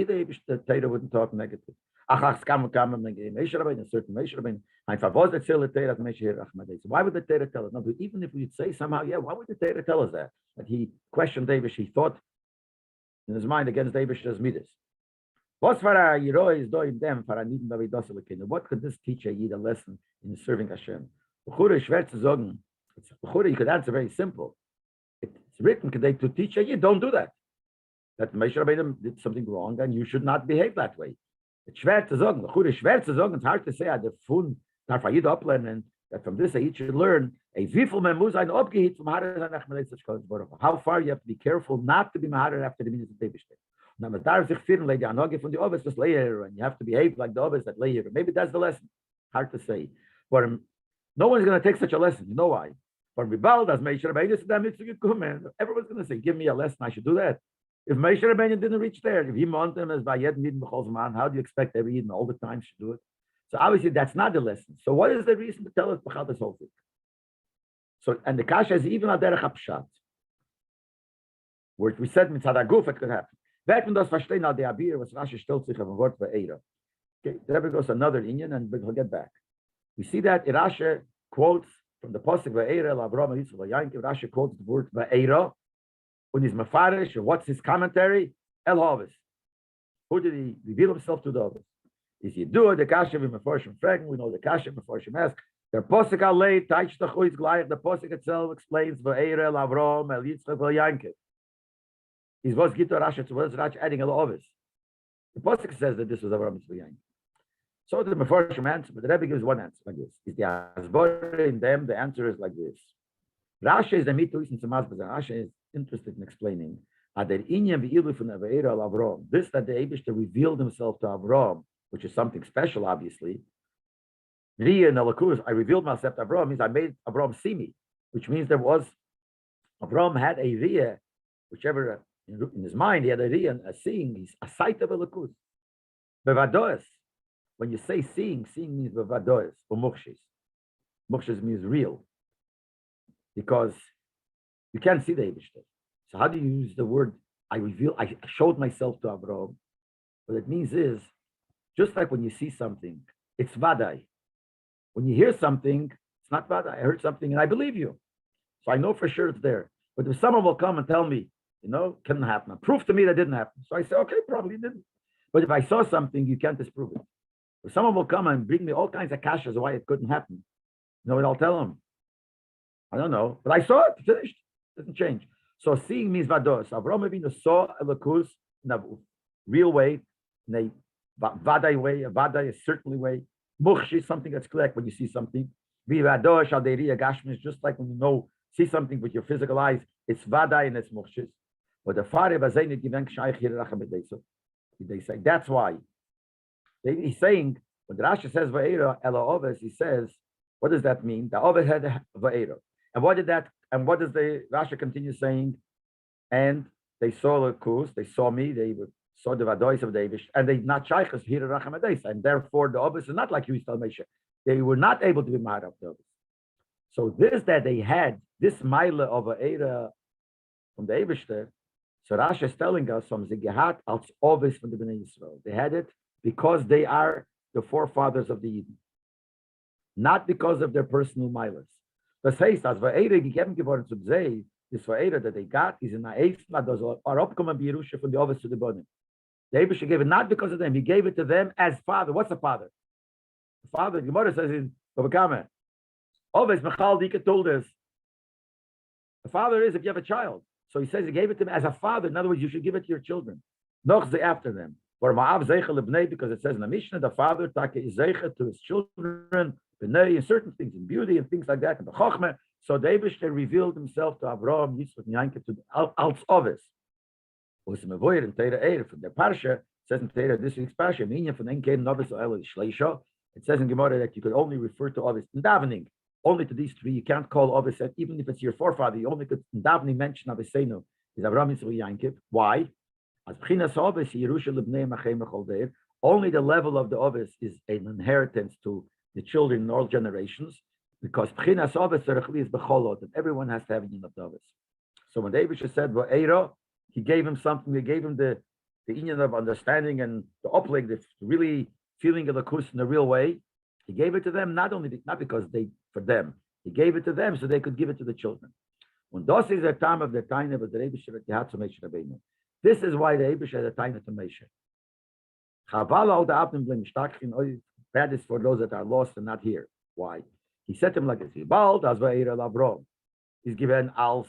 the Torah wouldn't talk negative. Ach, come, a certain Mesher I favor the Torah Mesher Achmadei. Why would the Torah tell us? No, even if we'd say somehow, yeah, why would the Torah tell us that? That he questioned David, he thought in his mind against David's midas. What could this teach a Yid a lesson in serving Hashem? You could answer very simple. It's written to teach a Yid, don't do that. That Moshe Rabbeinu did something wrong and you should not behave that way. It's schwer to sagen. It's hard to say the fun darf a Yid uplernen that from this a Yid should learn a wieviel man muss ein abgehit vom how far you have to be careful not to be maharer after the minutes of David. Now, darf sich führen, lady Anoge von the Ovis, das layer, and you have to behave like the Ovis that layer. Maybe that's the lesson. Hard to say. But no one's going to take such a lesson. You know why? For Rebal, that's Moshe Rabbeinu, everyone's going to say, give me a lesson, I should do that. If Moshe Rabbeinu didn't reach there, if he meant them as by Yed Midden B'chol, how do you expect every Yid all the time should do it? So obviously that's not the lesson. So what is the reason to tell us B'chal this whole thing? So, and the Kasha is even a derech hapshat. Where we said mitzad haguf, it could happen. Wer kann das verstehen, al der Abir, was Rashi stellt sich auf ein Wort Vaera. Okay, there goes another Indian, and we'll get back. We see that Rashi quotes from the Pasuk Vaera, Avram Yitzchak Yankov. Rashi quotes the word Vaera, and his mafarish, and what's his commentary? El Havis. Who did he reveal himself to the Havis? Is he do the Kasha with Meforshim Fragen? We know the Kasha Meforshim ask. The Pasuk Alei, Taich Tachu is Gleich. The Pasuk itself explains Vaera, El Avram, El Yitzchak Yankov. Is was Gita Rashi to was Rashi adding a lot of it. The Pasuk says that this was Avram Yitzchak. So the Meforshim answer, but the Rebbe gives one answer like this. Is the Asbor in them? The answer is like this. Rashi is the mitus in Samas, but Rashi is interested in explaining that the Inyan v'Ilu from Vaera al Avram. This that the Eibishter revealed himself to Avram, which is something special, obviously. Ria and Alakus, I revealed myself to Avram means I made Avram see me, which means there was Avram had a Ria, whichever. In his mind, he had a seeing, a sight of a lakus. Bevadoes, when you say seeing means bevadoes or mukshis. Mukshis means real, because you can't see the Eibishter. So how do you use the word? I showed myself to Abraham. What it means is, just like when you see something, it's vadai. When you hear something, it's not vadai. I heard something and I believe you, so I know for sure it's there. But if someone will come and tell me, couldn't happen. Proof to me that didn't happen. So I say, okay, probably didn't. But if I saw something, you can't disprove it. If someone will come and bring me all kinds of kashas why it couldn't happen, you know what I'll tell them? I don't know. But I saw it, finished. It doesn't change. So seeing means vados. Avraham Avinu saw a lakus in a real way, in a vadai way, a vadai, a certainly way. Mukhsh is something that's correct when you see something. Vivadosh alderi agashmi is just like when you see something with your physical eyes, it's vadai and it's mukhsh. But the Vaera bazayne given shaykh here they say that's why. He's saying when the Rashi says Vaera ela oves, he says, what does that mean? The oves had Vaera, and what does the Rashi continue saying? And they saw the kus, they saw me, they saw the vadois of David, and they not shaykhs here rachamades, and therefore the oves is not like you tell Moshe. They were not able to be mad up the oves. So this that they had this mile of Vaera from the Eibishter. So Rashi is telling us from the Gehat als Ovis from the Bnei Yisrael. They had it because they are the forefathers of the Yidden, not because of their personal milas. Das heißt, als Vaera gegeben geworden zu Bzei, this Vaera that they got is in a those are upcoming Birusha from the Ovis to the Bonim. The Eibishter gave it not because of them; he gave it to them as father. What's a father? The father, the Gemara says in Babakama, Ovis Mechal Dika told us, the father is if you have a child. So he says he gave it to him as a father. In other words, you should give it to your children. Noch after them. Because it says in the Mishnah, the father is zeicha to his children, in certain things, in beauty and things like that, in the Chochmah. So the Eibishter revealed himself to Avraham, Yitzchak, and Yankov to als Ovis. Was im Avoyer in Teira Eir from the Parsha, it says in Teira this week's Parsha, Minyan from Enkein Ovis or Eloi Shleisha. It says in Gemara that you could only refer to Ovis in davening. Only to these three, you can't call Ovis, even if it's your forefather, you only could davening mention Avisenu, is Avraham Yitzchak Yankov. Why? As B'chinas Ovis, Yerusha Lebnei Machem Echol Deir, only the level of the Ovis is an inheritance to the children in all generations, because B'chinas Ovis Tzarech Li is Becholot, and everyone has to have a Yin of the Ovis. So when David said Vaera, he gave him something. He gave him the union of understanding and the upleg, the really feeling of the kus in a real way. He gave it to them not because for them. He gave it to them so they could give it to the children. And das is the time of the time of the Rebbe had to make sure. This is why the Rebbe had a time to make sure. Bad is for those that are lost and not here. Why? He said to him like this: He's given als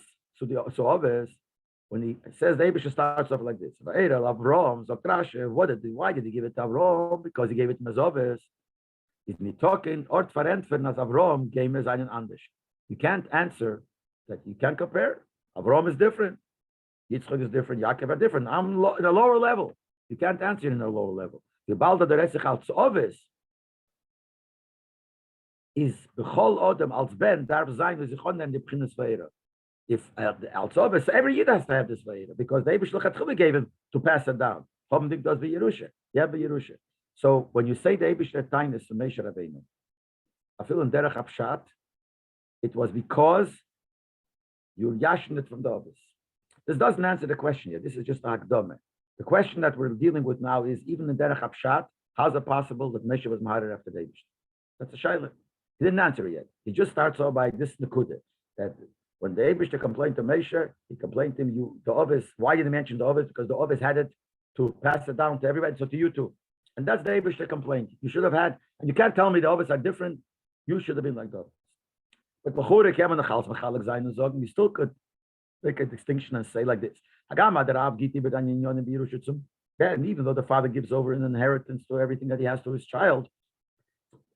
so obvious when he says the Rebbe starts off like this. Why did he give it to Avrom? Because he gave it to Mezoves. He's not talking Ort verentfern as Avrom gave es einen anders. You can't answer that. You can't compare. Avrom is different. Yitzchak is different. Yaakov are different. I'm in a lower level. You can't answer in a lower level. The balda the resich als obvious is bechol odem als ben darf sein wie sich onnen die Prinnes Vaera. If als obvious, every Yid has to have this Vaera because the Eibush Lechatchila gave him to pass it down. Hoffentlich does be Yerusha. Yeah, be Yerusha. So when you say the Eibush Lechatchila to Moshe Rabbeinu, I feel in Derech Apshat, it was because you're yashin it from the obvious. This doesn't answer the question yet. This is just a hakdome. The question that we're dealing with now is even in Derech Apshat, how's it possible that Moshe was Maharer after the Eibush? That's a shayla. He didn't answer it yet. He just starts off by this nekuda that when the Eibush complained to Moshe, he complained to him, the obvious. Why did he mention the obvious? Because the obvious had it to pass it down to everybody, so to you too. And that's the Eibush complaint. You should have had, and you can't tell me the obvious are different. You should have been like that. But Bechore came on the Chals Mechalek Zayin and Zog, we still could make a distinction and say like this. And even though the father gives over an inheritance to everything that he has to his child,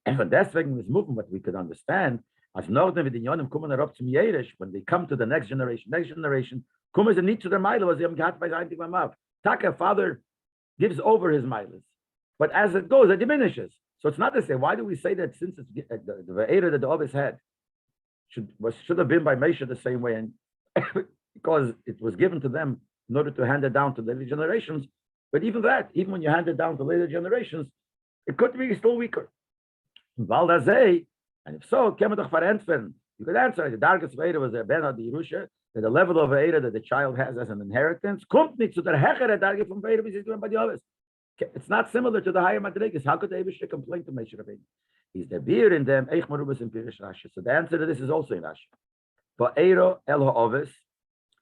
and for deswegen this movement, what we could understand, as Norden with the Yonim kommen up to Mierish, when they come to the next generation, kommen sie nicht zu der Meile, was sie haben gehabt bei seinem Mav. Taka, father gives over his miles, but as it goes, it diminishes. So it's not to say, why do we say that since it's the Vaera that the Ovis had should have been by Moshe the same way, and because it was given to them in order to hand it down to the later generations. But even when you hand it down to later generations, it could be still weaker. And if so, you could answer the darkest Vaera was a Ben of the Yerusha, that the level of Vaera that the child has as an inheritance, kommt nicht zu der hechere Darge from Vaera, which is given by the others. It's not similar to the higher Madrigas. How could the Eibush complain to Moshe Rabbeinu? He's the beer in them, Eich Merubas in Pirish Rashi. So the answer to this is also in Rashi. Vaera El Ha'ovis.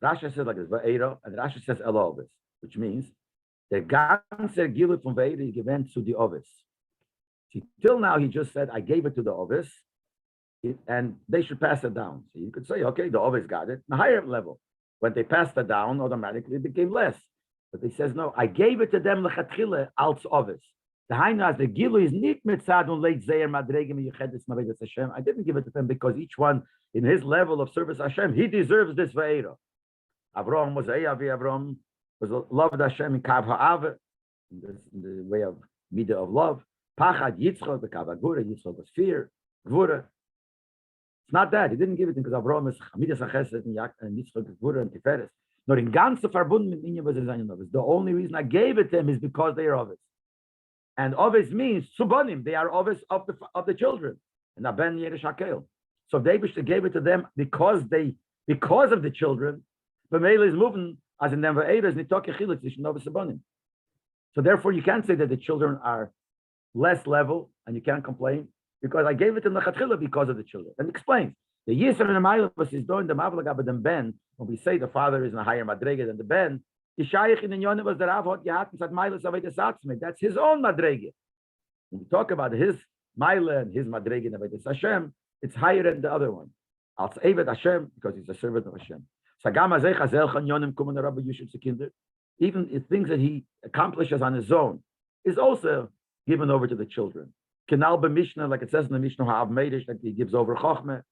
Rashi says like this, Vaera, and Rashi says El Ha'ovis, which means the ganzer Gilut from Vaera is given to the Ovis. See, till now he just said, I gave it to the Ovis, and they should pass it down. So you could say, okay, the Ovis got it. On a higher level. When they passed it down, automatically it became less. But he says, no, I gave it to them lechatchila als Ovis. The Hainu the Gilu is nit mitzad un leit zeir madregim yichedes mavedas Hashem. I didn't give it to them because each one in his level of service Hashem, he deserves this Vaera. Avram was Avi. Avram was loved Hashem in Kav Ha'ava, in the way of midah of love. Pachad Yitzchak, the Kav Agura, Yitzchak was fear, Gvura. It's not that. He didn't give it because Avram is Chamidas HaChesed and Yitzchak is Gvura and Tiferes. Nor in ganze verbunden mit Inyan was Ovis. The only reason I gave it to him is because they are Ovis. And Ovis means Subanim. They are Ovis of the children. And Aben Yeresh Hakel. So David gave it to them because of the children. But Mele is moving as in them Vaera is Nitoke Chilik Zishn Ovis Subanim. So therefore you can't say that the children are less level and you can't complain because I gave it to Lechatchila because of the children. And explains. The Yisr and the Ma'ilus is doing the Mavlaga but the Ben, when we say the father is in a higher Madrega than the Ben, the Shaykh in the Yonim was the Rav Hot Yahat and Ma'ilus Avedas Atzmei. That's his own Madrega. When we talk about his Ma'ila and his Madrega in Avedas Hashem, it's higher than the other one. Als Evet Hashem, because he's a servant of Hashem. Even the things that he accomplishes on his own is also given over to the children. Kenal b'Mishnah, like it says in the Mishnah, Ha'av Meidish, that he gives over Chochmeh.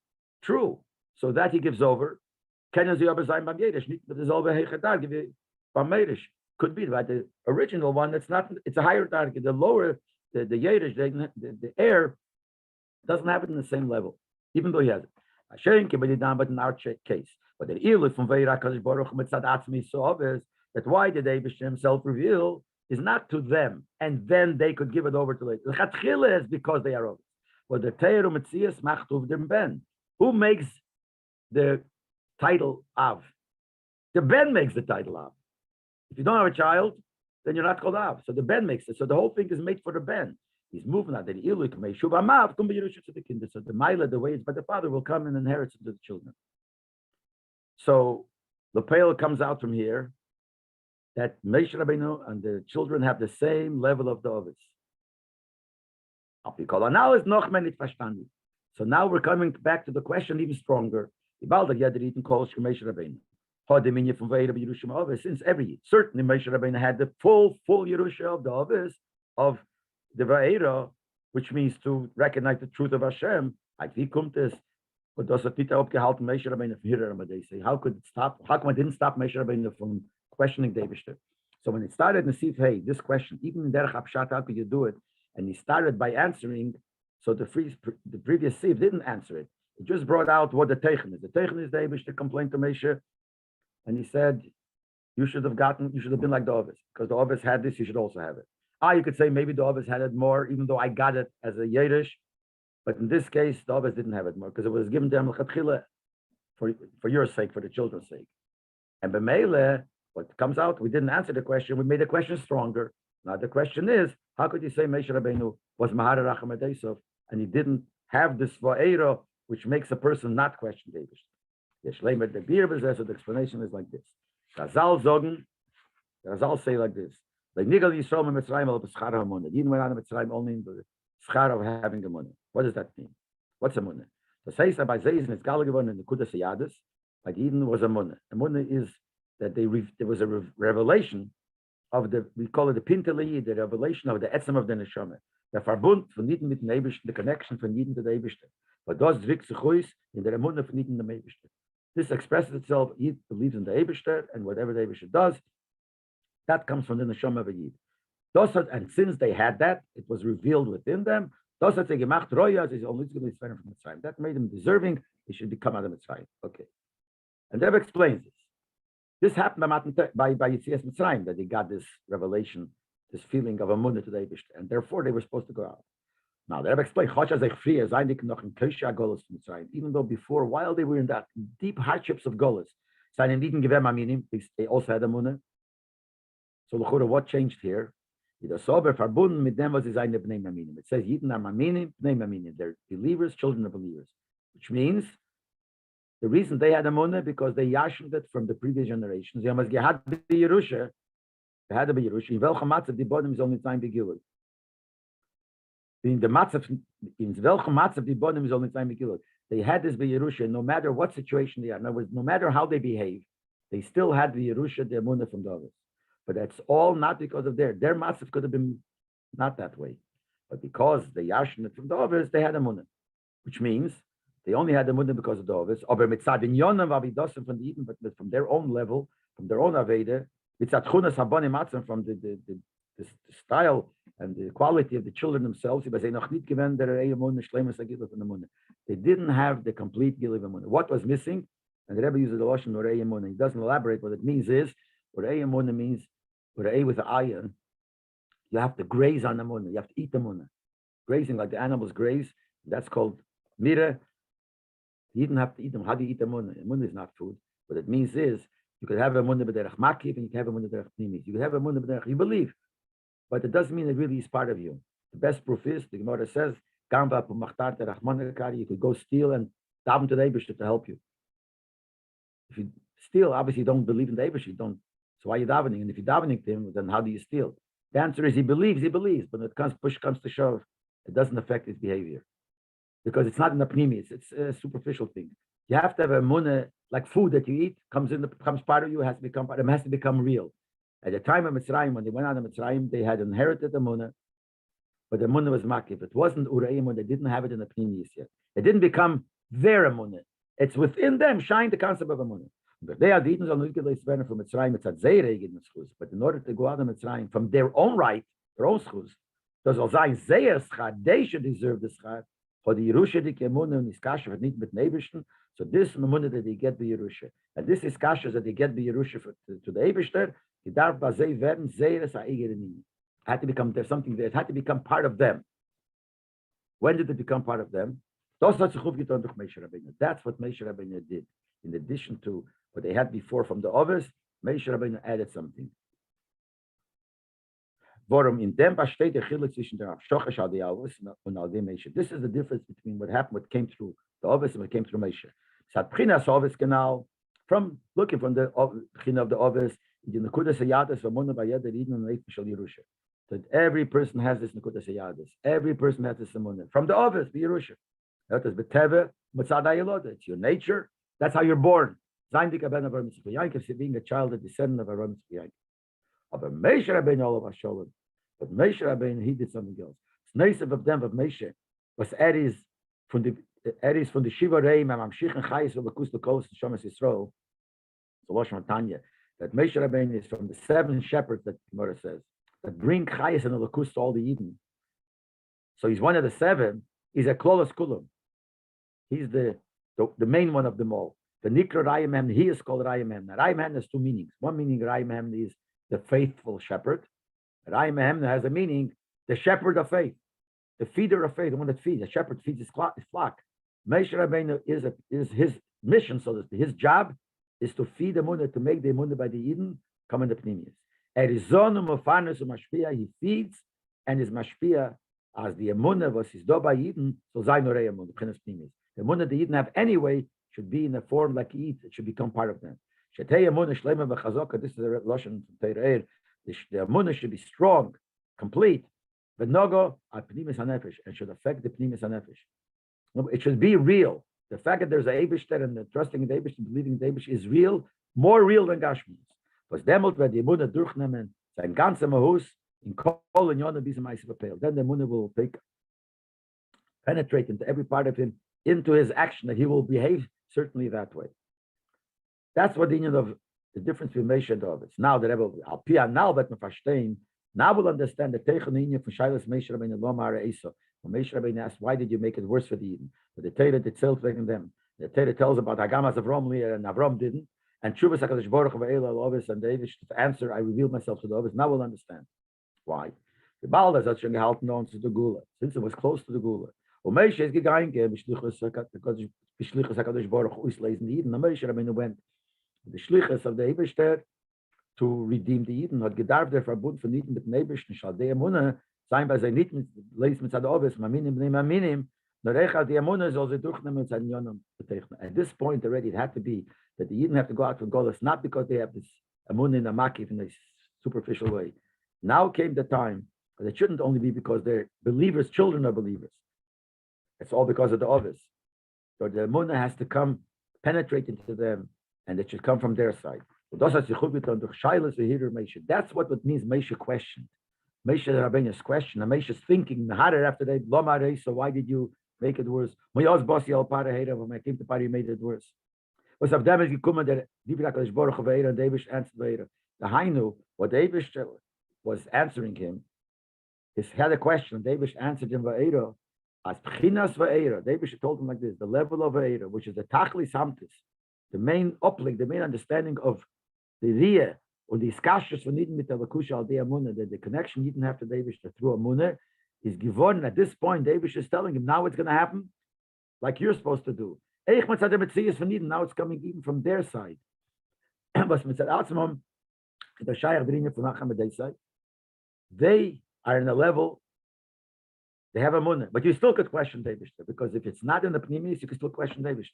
True. So that he gives over. Could be by the original one. It's not. It's a higher target. The lower, the Yiddish, the air doesn't have it in the same level, even though he has it. But in our case, but the ilu from Vaera Kadosh Baruch Hu mitzad atzmi so obvious that why did Eibush himself reveal is not to them, and then they could give it over to later. The Chatchila is because they are over. But the Teiru Metzias Machtuv dem Ben. Who makes the title of? The Ben makes the title Av. If you don't have a child, then you're not called Av. So the Ben makes it. So the whole thing is made for the Ben. He's moving out. So the Maila, the way it's by the father, will come and inherit to the children. So the Pale comes out from here that Moshe Rabbeinu and the children have the same level of the Ovis. Now is noch mehr nicht verstanden. So now we're coming back to the question even stronger. Since every certainly Moshe Rabbeinu had the full Yerusha of the Ovis of the Vaera, which means to recognize the truth of Hashem. Wie kommt es? But does it not abgehalten Moshe Rabbeinu from here? How could it stop? How come it didn't stop Moshe Rabbeinu from questioning the Eibishter? So when it started in Sif, hey, this question, even in Derech Hapshat, how could you do it? And he started by answering. So the previous Sif didn't answer it. It just brought out what the Teichen is. The Teichen is the Eibishter complained to Moshe, and he said, you should have been like the Ovis, because the Ovis had this, you should also have it. You could say maybe the Ovis had it more, even though I got it as a Yiddish. But in this case, the Ovis didn't have it more, because it was given to them for your sake, for the children's sake. And B'meile, what comes out, we didn't answer the question, we made the question stronger. Now the question is, how could you say Moshe Rabbeinu was Mahara Racham Adesov, and he didn't have this Vaera, which makes a person not question David? So the explanation is like this. Chazal say like this. They nigal Yisrael and Mitzrayim al b'schar ha'munah. Yidden went on Mitzrayim only in the schar of having a money. What does that mean? What's a money? The says by Zeis and it's galagavon in the Kudas Yadis. Like Yidden was a money. A money is that there was a revelation of we call it the Pintele, the revelation of the etzem of the neshama. The Verbund von Yidden mit dem Eibishter, the connection from Yidden to the Eibishter. But those dricks sich in the Emunah von Yidden to the Eibishter. This expresses itself. Yid believes in the Eibishter, and whatever the Eibishter does, that comes from the neshama of a Yid. And since they had that, it was revealed within them. That made them deserving. They should become out of Mitzrayim. Okay, and Rebbe explains this. This happened by Yitzias Mitzrayim, that they got this revelation, this feeling of Amunah to the Eibishter, and therefore they were supposed to go out. Now the Rebbe explained, even though before, while they were in that deep hardships of Golos, they also had Amunah. So what changed here? It says Yidden are Maminim, Bnei Maminim. They're believers, children of believers, which means the reason they had Amunah because they yashed it from the previous generations. They had the Yerusha. In welchem matzav die Bodim is only time begilud. In welchem matzav die Bodim is only time begilud. They had this Yerusha, no matter what situation they are. In other words, no matter how they behave, they still had the Yerusha, the Amunah from the others. But that's all not because of their matzav could have been not that way, but because they yashed it from the others, they had Amunah, which means they only had Amunah because of the others. Aber mitzad inyonim avidosim from the Eden, but from their own level, from their own aveda, mitzad chunas habonim matzim from the style and the quality of the children themselves. They didn't have the complete Gil of Amunah. What was missing? And the Rebbe uses the Lashon Orei Amunah. He doesn't elaborate. What it means is, Orei Amunah means, Orei with the iron, you have to graze on Amunah. You have to eat Amunah. Grazing like the animals graze, that's called Mira. You didn't have to eat them. How do you eat Amunah? Amunah is not food. What it means is, you could have Amunah b'derech makiv, and you can have Amunah b'derech pnimis. You could have Amunah b'derech, you believe, but it doesn't mean it really is part of you. The best proof is, the Gemara says, you could go steal and daven to the Eibishter to help you. If you steal, obviously you don't believe in the Eibishter, you don't. So why are you davening? And if you're davening to him, then how do you steal? The answer is he believes, but when push comes to shove, it doesn't affect his behavior. Because it's not in the pnimis, it's a superficial thing. You have to have a munah, like food that you eat, becomes part of you, has to become part, it has to become real. At the time of Mitzrayim, when they went out of Mitzrayim, they had inherited the munah, but the munah was makif. It wasn't ureim, they didn't have it in the pnimis yet. It didn't become their munah. It's within them, shine the concept of a munah. But they are the Edens on the from Mitzrayim, it's at Zeireg schus. But in order to go out of Mitzrayim from their own right, their own schus, does all sein Zeir schar, they should deserve the schar. For the Yerusha the Kemunah and Iskasha for nicht mit Neibishten. So this Munah that they get the Yerusha, and this Iskasha that they get the Yerusha to the Eibishter, the darf bazei werden Zeiras ha'egerenim. Had to become there's something there. It had to become part of them. When did it become part of them? That's what Moshe Rabbeinu did. In addition to what they had before from the Ovis, Moshe Rabbeinu added something. In dem besteht der Chiluk zwischen der Shochesh al the Ovis and al the Moshe. This is the difference between what happened, what came through the Ovis and what came through Moshe. Sat Prinas Ovis genau, from looking from the China of the Ovis, in the Nekudas Hayadis v'Munah b'Yeder Eden and Leif Mishal Yerusha. That every person has this Nekudas Hayadis. Every person has this Munah. From the Ovis, the Yerusha. That is B'Teve, Mitzad HaYelod. It's your nature. That's how you're born. Zayin Dika Ben Avram Yitzchak Yankov, being a child, a descendant of Avram Yitzchak Yankov. But Moshe Rabbeinu all of Hasholem. But Moshe Rabbeinu, he did something else. It's nice of them of Moshe was Eris from the Shiva Reim and Mamshich and Chayis of the Kus Lekos and Shomas Yisrael. So Lashon Tanya. That Moshe Rabbeinu is from the 7 shepherds that Gemara says that bring Chayis and Lakus to all the Eden. So he's one of the 7. He's a Klolos Kulam. He's the main one of them all. The Nikra Rayim, he is called Rayim Hemna. Rayim Hemna has 2 meanings. One meaning Rayim Hemna is the faithful shepherd. Rayim Hemna has a meaning the shepherd of faith, the feeder of faith, the one that feeds. The shepherd feeds his flock. Moshe Rabbeinu is his mission, so that his job is to feed the Munah, to make the Munah by the Eden come in the Pnimius. He feeds and is mashpia as the Munah was his do by Eden, so Zainurei Munah, Pnimius. The Munah the Eden have anyway should be in a form like he eats, it should become part of them. This is the Lashon Teir. The Munah should be strong, complete, but nogo at Pnimis HaNefesh, and should affect the Pnimis HaNefesh. It should be real. The fact that there's a Eibishter and the trusting in the Eibish and believing in the Eibish is real, more real than Gashmis. Was demult where the Munah durchnehmen, sein ganzer Mahus, in Kol and Yonah Bisa Meise Bapel. Then the Munah will penetrate into every part of him, into his action, that he will behave certainly that way. That's what the union of the difference between Moshe and Ovis. Now the Rebbe, Alpia now bet me verstehen, now we'll understand the Teichen union from Shailas Moshe Rabbeinu Lomar Esau. When Moshe Rabbeinu asked, why did you make it worse for the Eden? But the Torah itself taking them. The Torah tells about Hagamas of Avram and Avram didn't. And Shuvas HaKadosh Baruch Hu V'Eila Ovis and David to answer, I revealed myself to the Ovis. Now we'll understand. Why? The Baal has schon gehalten on to the Gula, since it was close to the Gula. Und Moshe is gegangen, B'Shlichus HaKadosh Baruch Hu is lesen the Eden. And Moshe Rabbeinu went the Shlichus of the Eibishter to redeem the Eden. Hat gedarf der Verbund von Eden mit dem Eibishter, shall der Emunah sein bei sein Eden, lesen mit seiner Ovis, Maminim, Maminim, nur Recha, die Emunah soll sie durchnehmen mit seinen Yonam betechnen. At this point already, it had to be that the Eden have to go out from Golas, not because they have this Emunah in a Makif in a superficial way. Now came the time, but it shouldn't only be because they're believers, children of believers. It's all because of the Ovis. So the Emunah has to come, penetrate into them, and it should come from their side. That's what it means Moshe questioned. Moshe Rabbeinu's question, and Moshe's thinking, after they, so why did you make it worse? When I came to party, you made it worse. Was of them is gekommen, der Dibrak Baruch Vaera, and David answered Vaera. The Hainu, what David was answering him, he had a question. David answered him Vaera, as Pchinas Vaera. David told him like this: the level of Vaera, which is the Tachlis Hamtis, the main uplink, the main understanding of the Riyah, or the Iskashus von Eden mit der Lakusha al Amunah, that the connection Eden have to David through Amunah is given. At this point, David is telling him, now it's going to happen like you're supposed to do. Now it's coming even from their side. They are in a level, they have Amunah, but you still could question David, because if it's not in the Pnimis, you can still question David.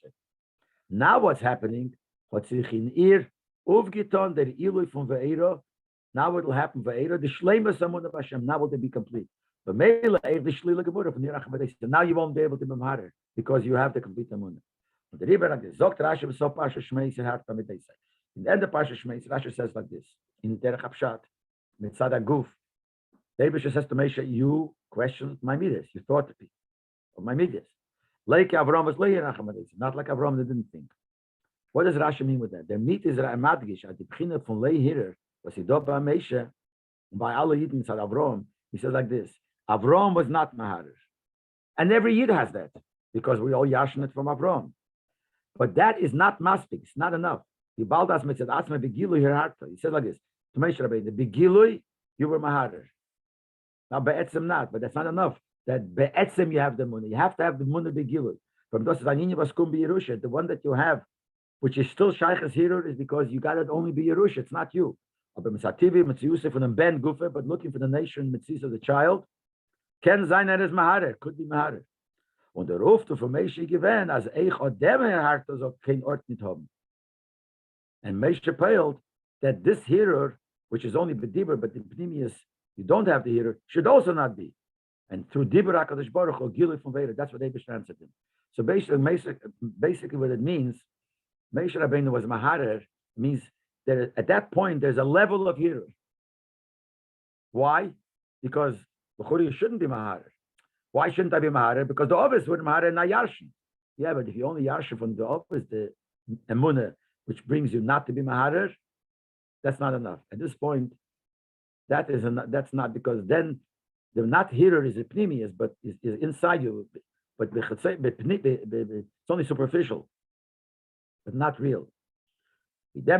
Now what's happening? What's in ear? Uvgiton der Ilui from Vaera. Now it will happen Vaera. The Shleimus Amunah of Hashem. Now will they be complete? But Meila the Shlila Gemurah from Yerachim. Now you won't be able to be Mahar because you have the complete Amunah. The Rebbe Zokt Rashi so Pasha Shmei Sehat Tamidei. In the end of Pasha Shmei, Rashi says like this: in Derech Hapshat, Mitzad Aguf, David says to Moshe, you questioned my midas. You thought of my midas. Like Avram was not like Avram that didn't think. What does Rashi mean with that? The meat is Ramadgish at the beginning from Lei Hirer, was he do by Moshe, by Allah Yidin said Avram. He says like this: Avram was not Maharir. And every Yid has that, because we all yashin it from Avram. But that is not maspik, it's not enough. The Baldas said, Asma Begilui Hirarta. He said like this: to Moshe Rabbeinu, the Begilui, you were Maharir. Now Be'etzem not, but that's not enough. That Be'etzem you have the money. You have to have the money Begilui. From Dos Zanini Vaskum Yerusha, the one that you have which is still Shaykh's Hirur, is because you got to only be Yerush, it's not you. Aber Mitzativi, Mitziyusef, and Ben Gufa, but looking for the nation, Mitzis of the child, Ken sein as Maharer, could be Maharer. Und der Ruf von Meishe gewähnt, als Eich Odem Hart, so kein Ort nicht haben. And Meishe peiled that this hearer, which is only B'dibur, but the Pnimius, you don't have the hearer, should also not be. And through Dibur HaKadosh Baruch Hu, Gilui from Vaera, that's what they answered him. So basically what it means, Meishe Rabbeinu was Maharer, means that at that point there's a level of hearer. Why? Because B'churi shouldn't be Maharer. Why shouldn't I be Maharer? Because the Ovis would Maharer na Yarshin. Yeah, but if you only Yarshin from the Ovis, the Emunah, which brings you not to be Maharer, that's not enough. At this point, that's not, because then the not hearer is a pnimius, but is inside you. But it's only superficial, but not real. Now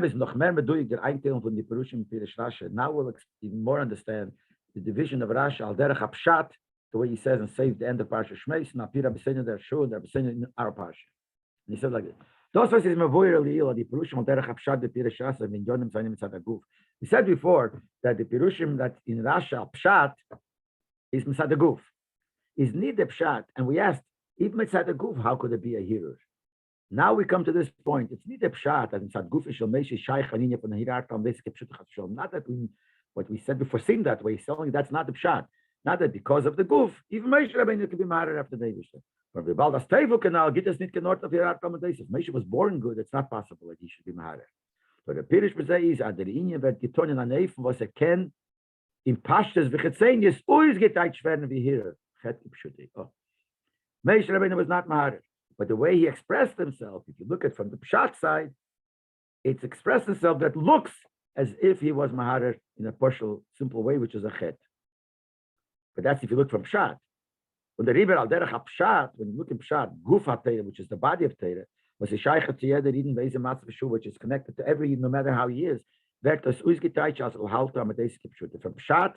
we'll even more understand the division of Rashi al derech hapshat, the way he says and saves the end of Parsha Shmeis, and Apira b'seinu der Shu, and b'seinu in our Parsha. And he said like this. We said before that the Pirushim that in Rashi al pshat is Mitzad Guf. Is need the pshat, and we asked, if Mitzad Guf, how could it be a hearer? Now we come to this point. It's need the pshat, and Mitzad Guf is Shalmeish Shaykh Aninya from the Hirartam. Not that what we said before, seemed that way. So that's not the pshat. Not that because of the Guf, even Moshe Rabbeinu could be married after David. But the Baldas Tevu canal, get us nit north of Hirartam and David. Moshe was born good. It's not possible that he should be married. But the Pirish Bezei is at the Inyan wird getonnen an Eifen, was ken. In Pashtas v'chetzein is always getayt shvern wie here. Oh, Moshe Rabbeinu was not Maharer, but the way he expressed himself, if you look at from the Pshat side, it's expressed himself that looks as if he was Maharer in a partial, simple way, which is a chet. But that's if you look from Pshat. When the River al derech Pshat, when you look in Pshat, Guf HaTeira, which is the body of Teira, was a Shaykh Tziyada Eden Beise Matzah Shu, which is connected to every, no matter how he is. From Pshat,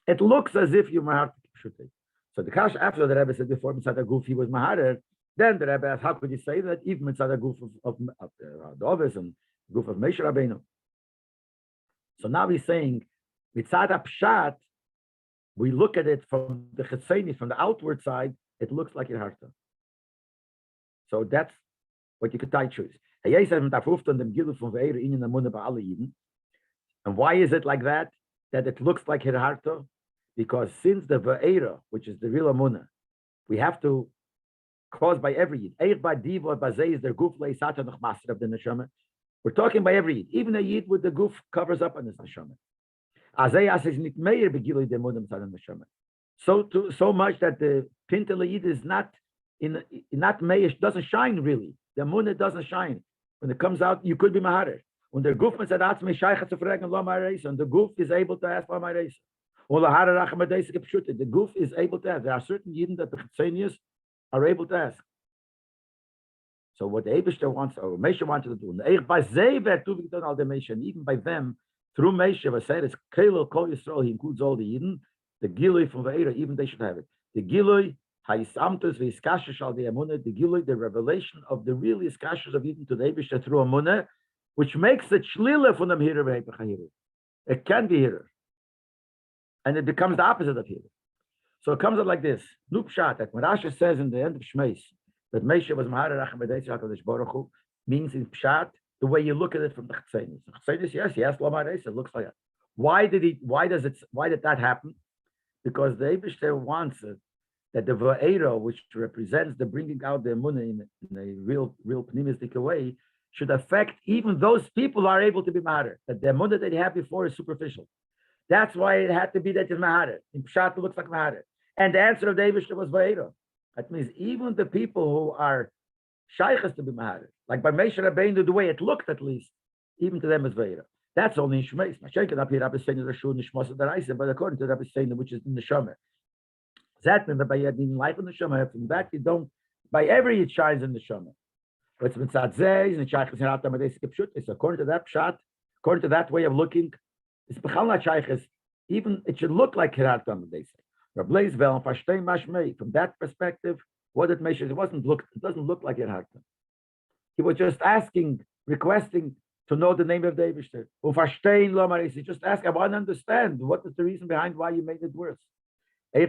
it looks as if you Mahar Kipshute. So the Kash, after the Rebbe said before Mitzad Guf he was Maharer, then the Rebbe asked, how could you say that? Even Mitzad Guf of the Ovis and Guf of Moshe Rabbeinu. So now he's saying, Mitzad Pshat, we look at it from the Chetzeni, from the outward side, it looks like your Harta. So that's what you could tie choose. And why is it like that? That it looks like Hirharto? Because since the Vaera, which is the real Amunah, we have to cause by every Yid. Eich by Diva, Bazei is their Guf Lei Satan of Master of the Neshama. We're talking by every Yid. Even a Yid with the Guf covers up on his Neshama. Azei As is nit meir begilui de Mudim Satan Neshama. So much that the Pintel Yid is not meir, doesn't shine really. The Amunah doesn't shine. When it comes out, you could be Maharer. When the Guf said, and the Guf is able to ask for my race. The Guf is able to ask. There are certain Yidden that the Chetzenius are able to ask. So what the Eibishter wants, or Moshe wanted to do, and even by them, through Moshe, was said, it's Kelo Kol Yisrael, he includes all the Yidden, the Gilui from Vaera, even they should have it. The Gilui, Hayisamtus, V'iskasha Shal the Amunah, the Gilui, the revelation of the real Iskashas of Yidden to the Eibishter through Amunah, which makes it shlila from them here. It can be here. And it becomes the opposite of here. So it comes out like this. Nupshat, that when Rashi says in the end of Shmeis, that Moshe was Maharer Rachem B'Deitz HaKadosh Baruch Hu, means in Pshat, the way you look at it from the Chetzenius. Chetzenius, yes, he asked Lama Reis, it looks like that. Why did that happen? Because the Eibishter wants it, that the Vaera, which represents the bringing out the Emunah in a real pneumistic way, should affect even those people who are able to be Maharer. That the Emunah that they had before is superficial. That's why it had to be that it's Maharer. In Pshat, it looks like Maharer. And the answer of the Eibishter was Vaera. That means even the people who are Siches to be Maharer, like by Moshe Rabbeinu, the way it looked at least, even to them is Vaera. That's only in Shmeis. But according to Rabbi Seinu, which is in the Shomer. That means that by Yadin life in the Shomer, from that you don't, by every it shines in the Shomer. But it's Mitzad Zeh, and Shaykhs in Hatam Adei Skipshut. It's according to that Pshat, according to that way of looking, it's Bechal not Shaykhs, even it should look like Hatam Adei. Rabbi Leibel and Fashtei Mashmei, from that perspective, what it measures, it doesn't look like Hatam. He was just asking, requesting to know the name of the Eibishter. He just asked, I want to understand what is the reason behind why you made it worse. Now,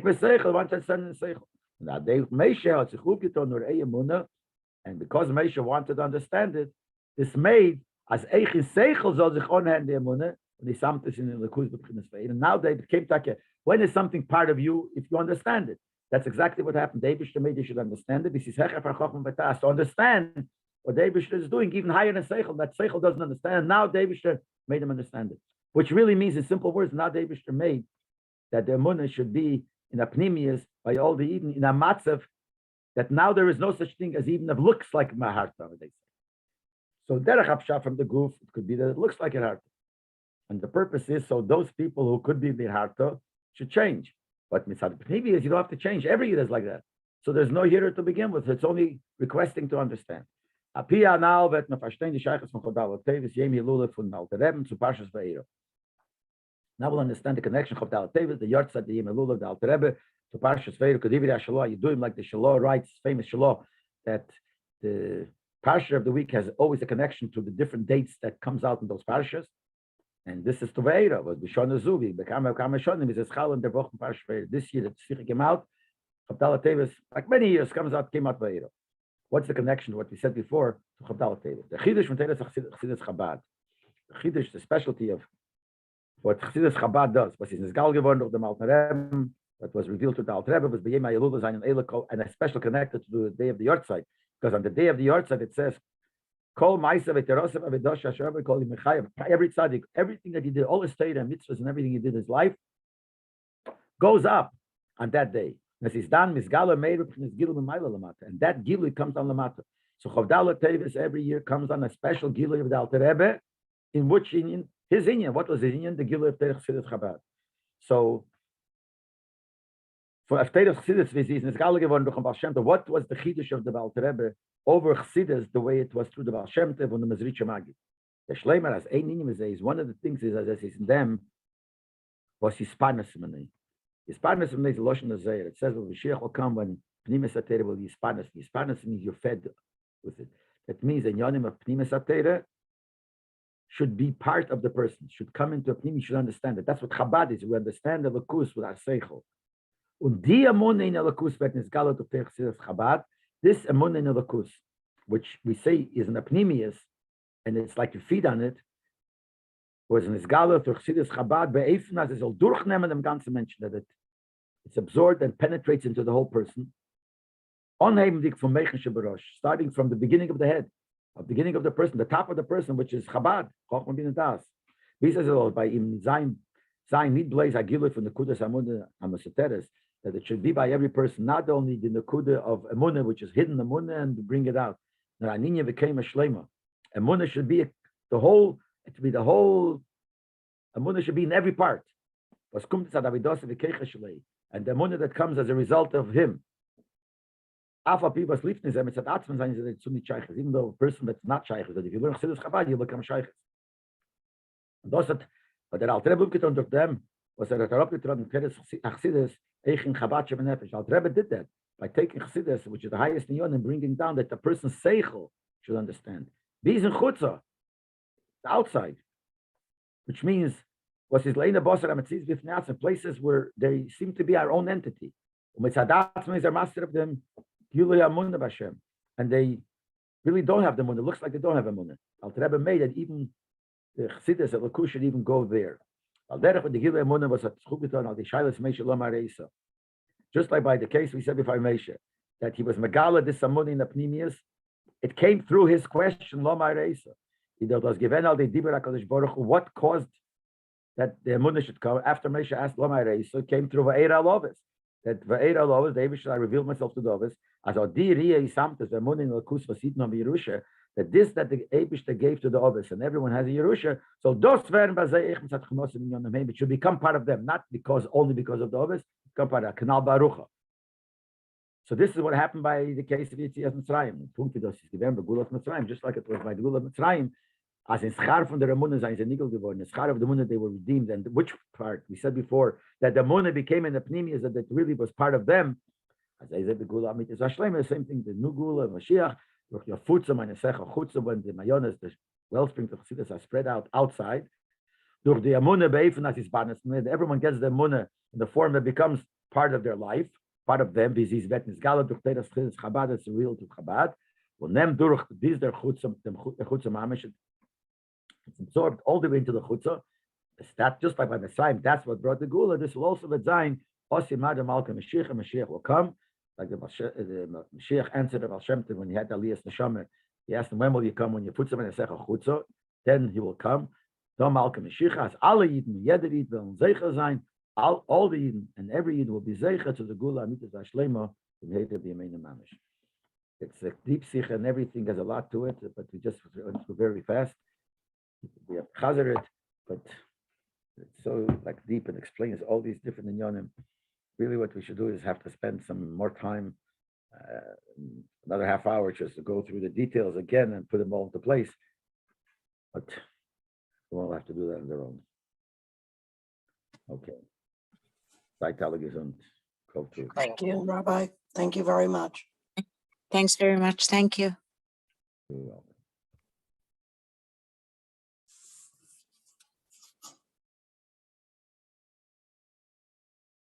and because Moshe wanted to understand it, this made as Eichis Seichel soll sich anhören die Emunah, und die samt ist in the Likkutei b'chinas Vaera. And now they became like, when is something part of you, if you understand it? That's exactly what happened. The Eibishter made you should understand it. This is Hecher Farchochim B'tas, to understand what the Eibishter is doing, even higher than Seichel. That Seichel doesn't understand. And now the Eibishter made him understand it. Which really means, in simple words, now the Eibishter made that the Emunah should be in a Pnimius by all the Eden, in a Matzav, that now there is no such thing as even if looks like Maharta, they say. So derech hapshat from the goof, it could be that it looks like a harta. And the purpose is so those people who could be the harta should change. But mitzad pnivi is you don't have to change. Every year is like that. So there's no hero to begin with. It's only requesting to understand. Apia now wird man verstehen die Siches von Chodal Tevis Yemi Lule von Alter Rebbe zu Parshas Vaera. Now we'll understand the connection of Chodal Tevis, the Yortzeit the Yemi Lule of the Alter Rebbe to Parshas Vaera. Kedivri Hashallah, you do him like the Shalom writes, famous Shalom, that the Parsha of the week has always a connection to the different dates that comes out in those parshas, and this is to Vaera. Was Bishon Azuvi, Bekam Shonim is Eschal and der Wochen Parsha Vaera. This year that Sicha came out, Chavdala Tevis, like many years, came out Vaera. What's the connection to what we said before to Chavdala Tevis? The Chiddush from Teres Chassidus Chabad. The Chiddush, the specialty of what Chassidus Chabad does, was in Gal geworden of the Alter Rebbe, that was revealed to the Alter Rebbe, was B'yem HaYelul Zayin Eilako, and a special connected to the day of the Yortzeit. Because on the day of the Yortzeit it says, Kol Ma'asav V'Terosav Avidosh Asher Kol Yimechayev. Every tzaddik, everything that he did, all his Torah and mitzvahs and everything he did in his life, goes up on that day. And that Gilui comes on Lamata. So Chavdala Tevis every year comes on a special Gilui of the Alter Rebbe, in which in his inyan, what was his inyan? The Gilui of Terech Chassidus Chabad. So for Terech Chassidus Vizis, what was the Chiddush of the Alter Rebbe over Chassidus the way it was through the Baal Shem Tov and the Mezritcha Magid? The Shleimer as ein inyan is one of the things is as is in them was Hispanis Manei. Hispanis Manei is Loshen Azeir. It says when Mashiach will come when Pnimis Atera will be Hispanis. Hispanis means you're fed with it. That means the Yonim of Pnimis Atera should be part of the person, should come into a Pnimis, should understand it. That's what Chabad is. We understand the Lakus with our Seichel. Und die Emunah in Lakus wird nisgalat of Terech Chassidus Chabad. This Emunah in Lakus, which we say is an apnimius, and it's like you feed on it, was nisgalat of Chassidus Chabad be'efen as es soll durchnehmen dem ganzen Menschen, that it's absorbed and penetrates into the whole person. Onheimlich from Meichen Shebarosh, starting from the beginning of the head, beginning of the person, the top of the person, which is Chabad, Chochmah bin Das. Wie says it by im Zayin Nid Blaze Agilui from the Kudas Amunah Amasoteres, that it should be by every person, not only the Nakuda of Emunah, which is hidden Emunah, and bring it out. Now, Aninya became a Shlema. Emunah should be the whole, it should be the whole, Emunah should be in every part. And the Emunah that comes as a result of him. Even though a person that's not Siches, that if you learn Chassidus Chabad, you become Siches. But the Alter Rebbe looked under them, was that Chassidus Eichin Chabad Shebenefesh. Alter Rebbe did that by taking Chassidus, which is the highest in Yon, and bringing down that the person's Seichel should understand. These in Chutza, the outside, which means was his Leina Bosser Amatzis Bifnats in places where they seem to be our own entity. Umitzadatz is our master of them, Yulei Amunah Bashem, and they really don't have the Munah. It looks like they don't have a Munah. Alter Rebbe made that even the Chassidus at Lakush should even go there. Just like by the case we said before Mesha, that he was Megala this Amunah in the Pnimius, it came through his question, Lomar Reisa. What caused that the Amunah should come? After Mesha asked Lomar Reisa, it came through Vaera Lovis. That Vaera Lovis, David should I revealed myself to Dovis, as Odiria Isamtas, the Amunah in Lakus Vasitno Yerusha, that this that the Eibishter gave to the Ovis, and everyone has a Yerusha, so it should become part of them, not only because of the Ovis, become part of Kanal Barucha. So this is what happened by the case of Yetzias Mitzrayim. Just like it was by the Gulat Mitzrayim, as in Schar from the Ramunah Zayin Nigel geworden, the Schar of the Munah they were redeemed, and which part we said before that the Munah became in the Pnimius, that it really was part of them. As I said, the Gula Amit is the same thing, the new Gula Mashiach. Durch your Futzum and Secha Chutzum, when the Mayones, the wellsprings of Chassidus are spread out outside. Durch the Amunah Be'efin as is banis, everyone gets the Amunah in the form that becomes part of their life, part of them. Bizis vetnis gala durch Teras Chidus Chabad, it's real to Chabad. Well, nem durch these their Chutzum, the Chutzum Amish, it's absorbed all the way into the Chutzah. That just by Messiah, that's what brought the Gula. This will also be Zayin. Osim Adam Malka Mashiach, and Mashiach will come. Like the Mashiach answered the Baal Shem Tov when he had the Aliyas Neshama. He asked him, when will you come? When you put someone in a Secha Chutzah, then he will come. Dom Malka Mashiach, as alle Yidden, jeder Yid will Zeicha sein. All the Yidden and every Yid will be Zeicha to the Gula Amitas Ashlema in Heiter B'Yameinu Mamish. It's a deep Sicha and everything has a lot to it, but we just went through very fast. We have Chazer it, but it's so like deep and explains all these different inyanim. Really, what we should do is have to spend some more time, another half hour, just to go through the details again and put them all into place. But we won't have to do that on their own. Okay. Thank you, Rabbi. Thank you very much. Thanks very much. Thank you. You're welcome.